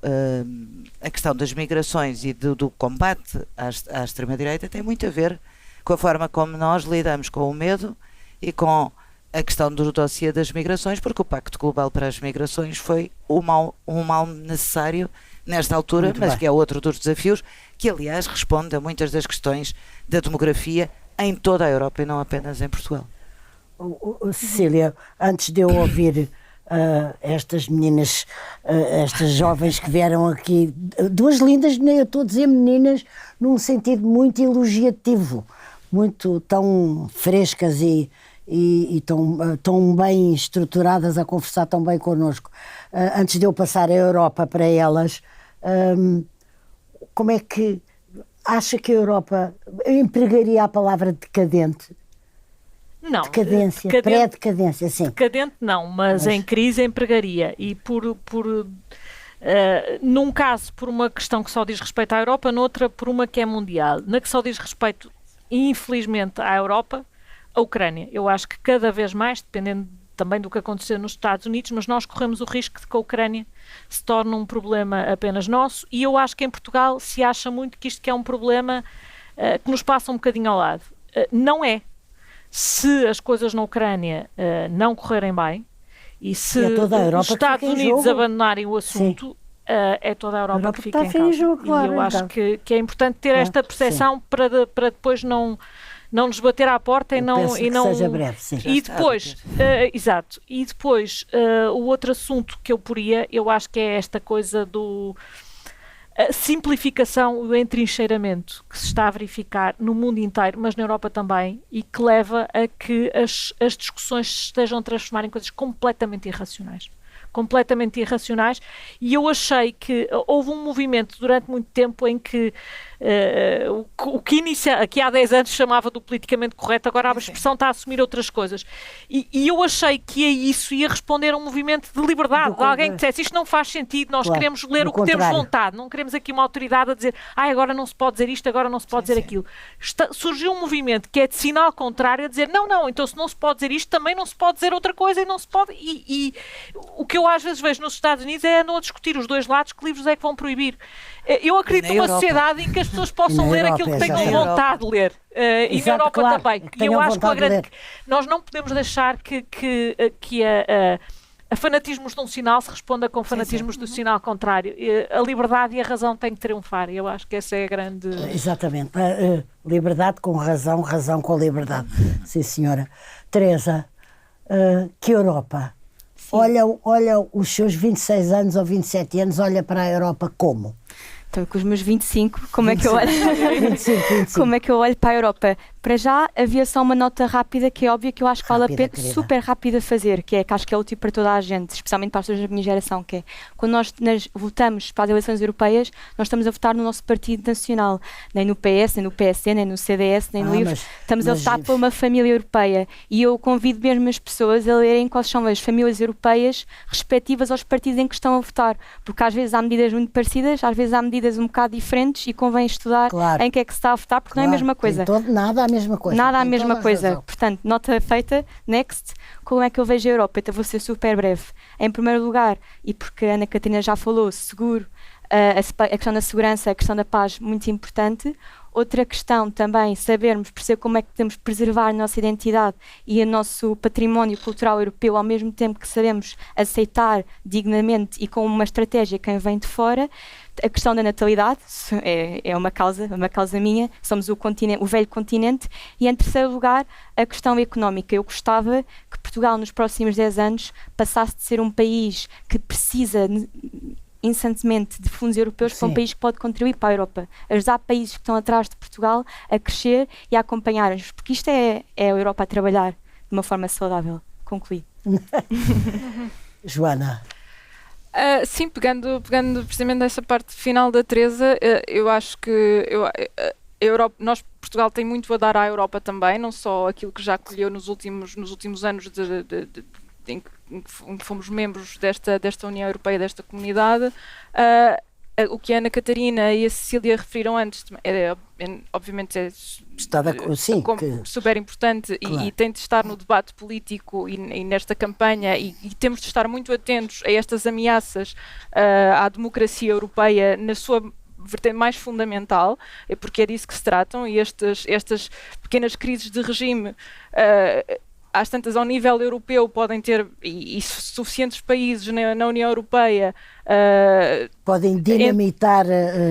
das migrações e do combate à extrema-direita tem muito a ver com a forma como nós lidamos com o medo e com a questão do dossiê das migrações, porque o Pacto Global para as Migrações foi um mal necessário nesta altura, muito mas bem. Que é outro dos desafios, que aliás responde a muitas das questões da demografia em toda a Europa e não apenas em Portugal. Cecília, antes de eu ouvir estas meninas, estas jovens que vieram aqui, duas lindas, nem eu estou a dizer meninas, num sentido muito elogiativo, muito tão frescas e tão bem estruturadas, a conversar tão bem connosco. Antes de eu passar a Europa para elas, como é que acha que a Europa empregaria a palavra decadente? Não. Decadência, pré-decadência, sim. Decadente não, mas em crise empregaria. E num caso por uma questão que só diz respeito à Europa, noutra por uma que é mundial. Na que só diz respeito, infelizmente, à Europa, a Ucrânia. Eu acho que cada vez mais, dependendo também do que aconteceu nos Estados Unidos, mas nós corremos o risco de que a Ucrânia se torne um problema apenas nosso, e eu acho que em Portugal se acha muito que isto que é um problema que nos passa um bocadinho ao lado. Não é. Se as coisas na Ucrânia não correrem bem, e se os Estados Unidos abandonarem o assunto, é toda a Europa que fica em causa. Jogo, claro, e eu acho que é importante ter esta percepção para depois não nos bater à porta e não seja breve, sim. E depois exato, e depois o outro assunto que eu poria, eu acho que é esta coisa do a simplificação e o entrincheiramento que se está a verificar no mundo inteiro, mas na Europa também, e que leva a que as discussões se estejam a transformar em coisas completamente irracionais. completamente irracionais, e eu achei que houve um movimento durante muito tempo em que o que aqui há 10 anos chamava do politicamente correto, agora a expressão está a assumir outras coisas. E eu achei que isso ia responder a um movimento de liberdade, de alguém que dissesse isto não faz sentido, nós queremos ler o que temos vontade, não queremos aqui uma autoridade a dizer agora não se pode dizer isto, agora não se pode dizer aquilo. Surgiu um movimento que é de sinal contrário a dizer não, então se não se pode dizer isto, também não se pode dizer outra coisa e não se pode... E o que eu às vezes vejo nos Estados Unidos é não discutir os dois lados que livros é que vão proibir. Eu acredito numa sociedade em que as pessoas possam ler aquilo que tenham vontade de ler. E na Europa também. E eu acho que nós não podemos deixar que a fanatismos de um sinal se responda com fanatismos do sinal contrário. A liberdade e a razão têm que triunfar. Eu acho que essa é a grande... Exatamente. Liberdade com razão, razão com liberdade. Sim, senhora. Teresa, que Europa? Olha os seus 26 anos ou 27 anos, olha para a Europa como? Então, com os meus 25, como é que eu olho? 25. Como é que eu olho para a Europa? Para já, havia só uma nota rápida, que é óbvio que eu acho que vale a pena, super rápida a fazer, que acho que é útil para toda a gente, especialmente para as pessoas da minha geração, que é, quando nós votamos para as eleições europeias, nós estamos a votar no nosso partido nacional, nem no PS, nem no PSD, nem no CDS, nem no LIVRE, estamos a votar por uma família europeia, e eu convido mesmo as pessoas a lerem quais são as famílias europeias respectivas aos partidos em que estão a votar, porque às vezes há medidas muito parecidas, às vezes há medidas um bocado diferentes, e convém estudar em que é que se está a votar, porque não é a mesma coisa. Nada a mesma coisa. Nada a mesma coisa. Portanto, nota feita, next, como é que eu vejo a Europa? Então vou ser super breve. Em primeiro lugar, e porque a Ana Catarina já falou, seguro, a questão da segurança, a questão da paz, muito importante. Outra questão também, perceber como é que podemos preservar a nossa identidade e o nosso património cultural europeu, ao mesmo tempo que sabemos aceitar dignamente e com uma estratégia quem vem de fora. A questão da natalidade é uma causa minha, somos o velho continente. E em terceiro lugar, a questão económica. Eu gostava que Portugal nos próximos 10 anos passasse de ser um país que precisa incessantemente de fundos europeus para um país que pode contribuir para a Europa, ajudar países que estão atrás de Portugal a crescer e a acompanhar-nos, porque isto é a Europa a trabalhar de uma forma saudável. Concluí. Joana. Sim, pegando precisamente dessa parte final da Teresa, eu acho que Portugal tem muito a dar à Europa também, não só aquilo que já colheu nos últimos anos em que fomos membros desta União Europeia, desta comunidade. O que a Ana Catarina e a Cecília referiram antes, obviamente super importante, claro. E tem de estar no debate político e nesta campanha, e temos de estar muito atentos a estas ameaças à democracia europeia na sua vertente mais fundamental, porque é disso que se tratam, e estas pequenas crises de regime às tantas ao nível europeu podem ter, e suficientes países na União Europeia podem dinamitar,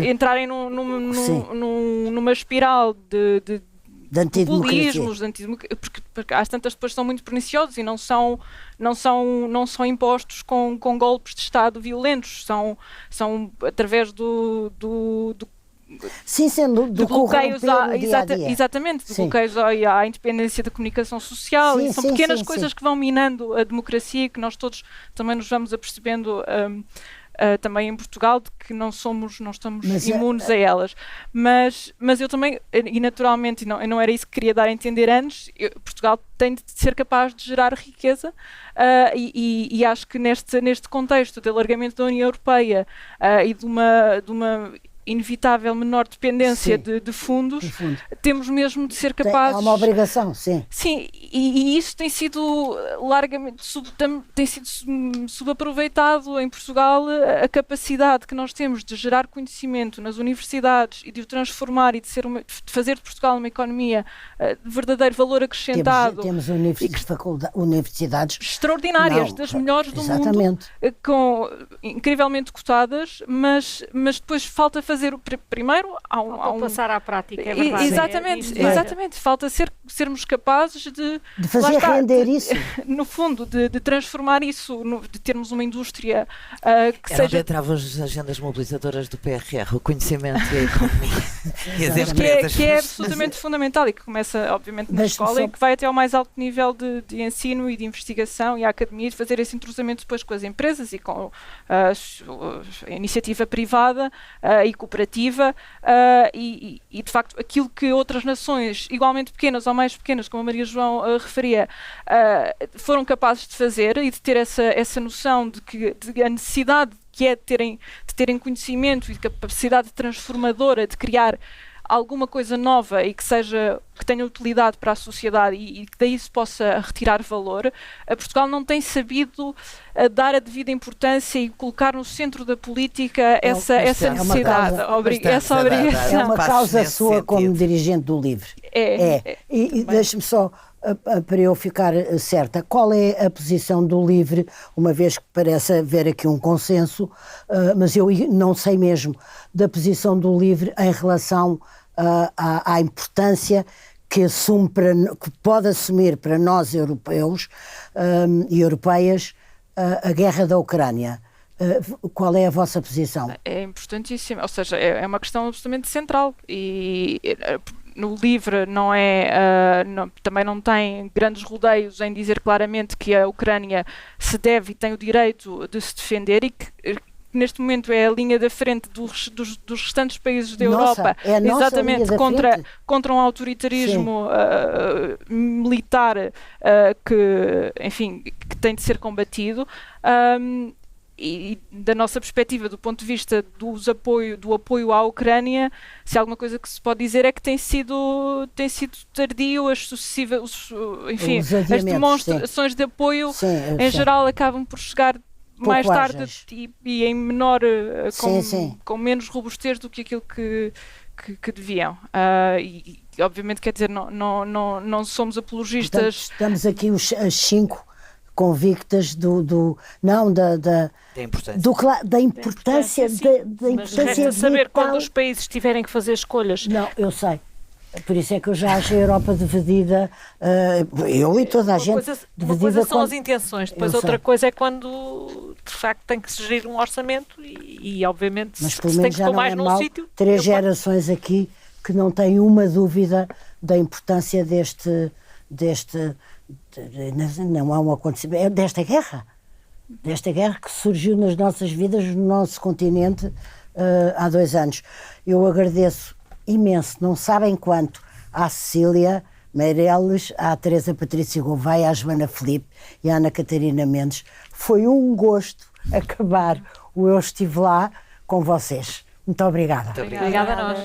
entrarem numa espiral de populismos, porque às tantas depois são muito perniciosos e não são impostos com golpes de Estado violentos, são através do bloqueios bloqueios à independência da comunicação social, e são pequenas coisas que vão minando a democracia e que nós todos também nos vamos apercebendo também em Portugal, de que não estamos imunes a elas. Mas eu também, e naturalmente, não era isso que queria dar a entender antes, Portugal tem de ser capaz de gerar riqueza, e acho que neste contexto de alargamento da União Europeia e de uma inevitável menor dependência de fundos, temos mesmo de ser capazes... É uma obrigação, sim. Sim, e isso tem sido largamente subaproveitado em Portugal, a capacidade que nós temos de gerar conhecimento nas universidades e de o transformar e de fazer de Portugal uma economia de verdadeiro valor acrescentado. Temos universidades extraordinárias, das melhores do mundo, incrivelmente cotadas, mas depois falta fazer fazer primeiro há um passar à prática, é verdade. Exatamente. Falta sermos capazes de fazer render isso. No fundo, de transformar isso, de termos uma indústria que seja... seja... entravam as agendas mobilizadoras do PRR, o conhecimento e a economia e as empresas. Que é absolutamente fundamental e que começa, obviamente, na escola e que vai até ao mais alto nível de ensino e de investigação e a academia, de fazer esse entrosamento depois com as empresas e com a iniciativa privada e cooperativa e, de facto, aquilo que outras nações, igualmente pequenas ou mais pequenas, como a Maria João referia, foram capazes de fazer e de ter essa noção de a necessidade que é de terem conhecimento e de capacidade transformadora de criar alguma coisa nova e que tenha utilidade para a sociedade e que daí se possa retirar valor. Portugal não tem sabido dar a devida importância e colocar no centro da política essa necessidade, essa obrigação. É uma causa sua como dirigente do LIVRE. E deixe-me só, para eu ficar certa, qual é a posição do LIVRE, uma vez que parece haver aqui um consenso, mas eu não sei mesmo, da posição do LIVRE em relação à importância que pode assumir para nós europeus e europeias a guerra da Ucrânia. Qual é a vossa posição? É importantíssimo, ou seja, é uma questão absolutamente central e no LIVRE também não tem grandes rodeios em dizer claramente que a Ucrânia se deve e tem o direito de se defender e que neste momento é a linha da frente dos restantes países da Europa, exatamente contra um autoritarismo militar que tem de ser combatido. E da nossa perspectiva, do ponto de vista do apoio à Ucrânia, se há alguma coisa que se pode dizer é que tem sido tardio, as demonstrações de apoio em geral acabam por chegar mais tarde e em menor, com menos robustez do que aquilo que deviam. E obviamente, quer dizer, não somos apologistas. Portanto, estamos aqui as 5 convictas da importância Mas resta saber quando os países tiverem que fazer escolhas. Não, eu sei. Por isso é que eu já acho a Europa dividida, eu e toda a gente dividida. Uma coisa são as intenções, depois outra coisa é quando de facto tem que se gerir um orçamento e obviamente mas, se tem que pôr mais num sítio. 3 gerações aqui que não têm uma dúvida da importância não há um acontecimento, desta guerra que surgiu nas nossas vidas, no nosso continente há 2 anos. Eu agradeço imenso, não sabem quanto, à Cecília Meireles, à Teresa Patrícia Gouveia, à Joana Filipe e à Ana Catarina Mendes. Foi um gosto acabar o Eu Estive Lá com vocês. Muito obrigada. Obrigada a nós.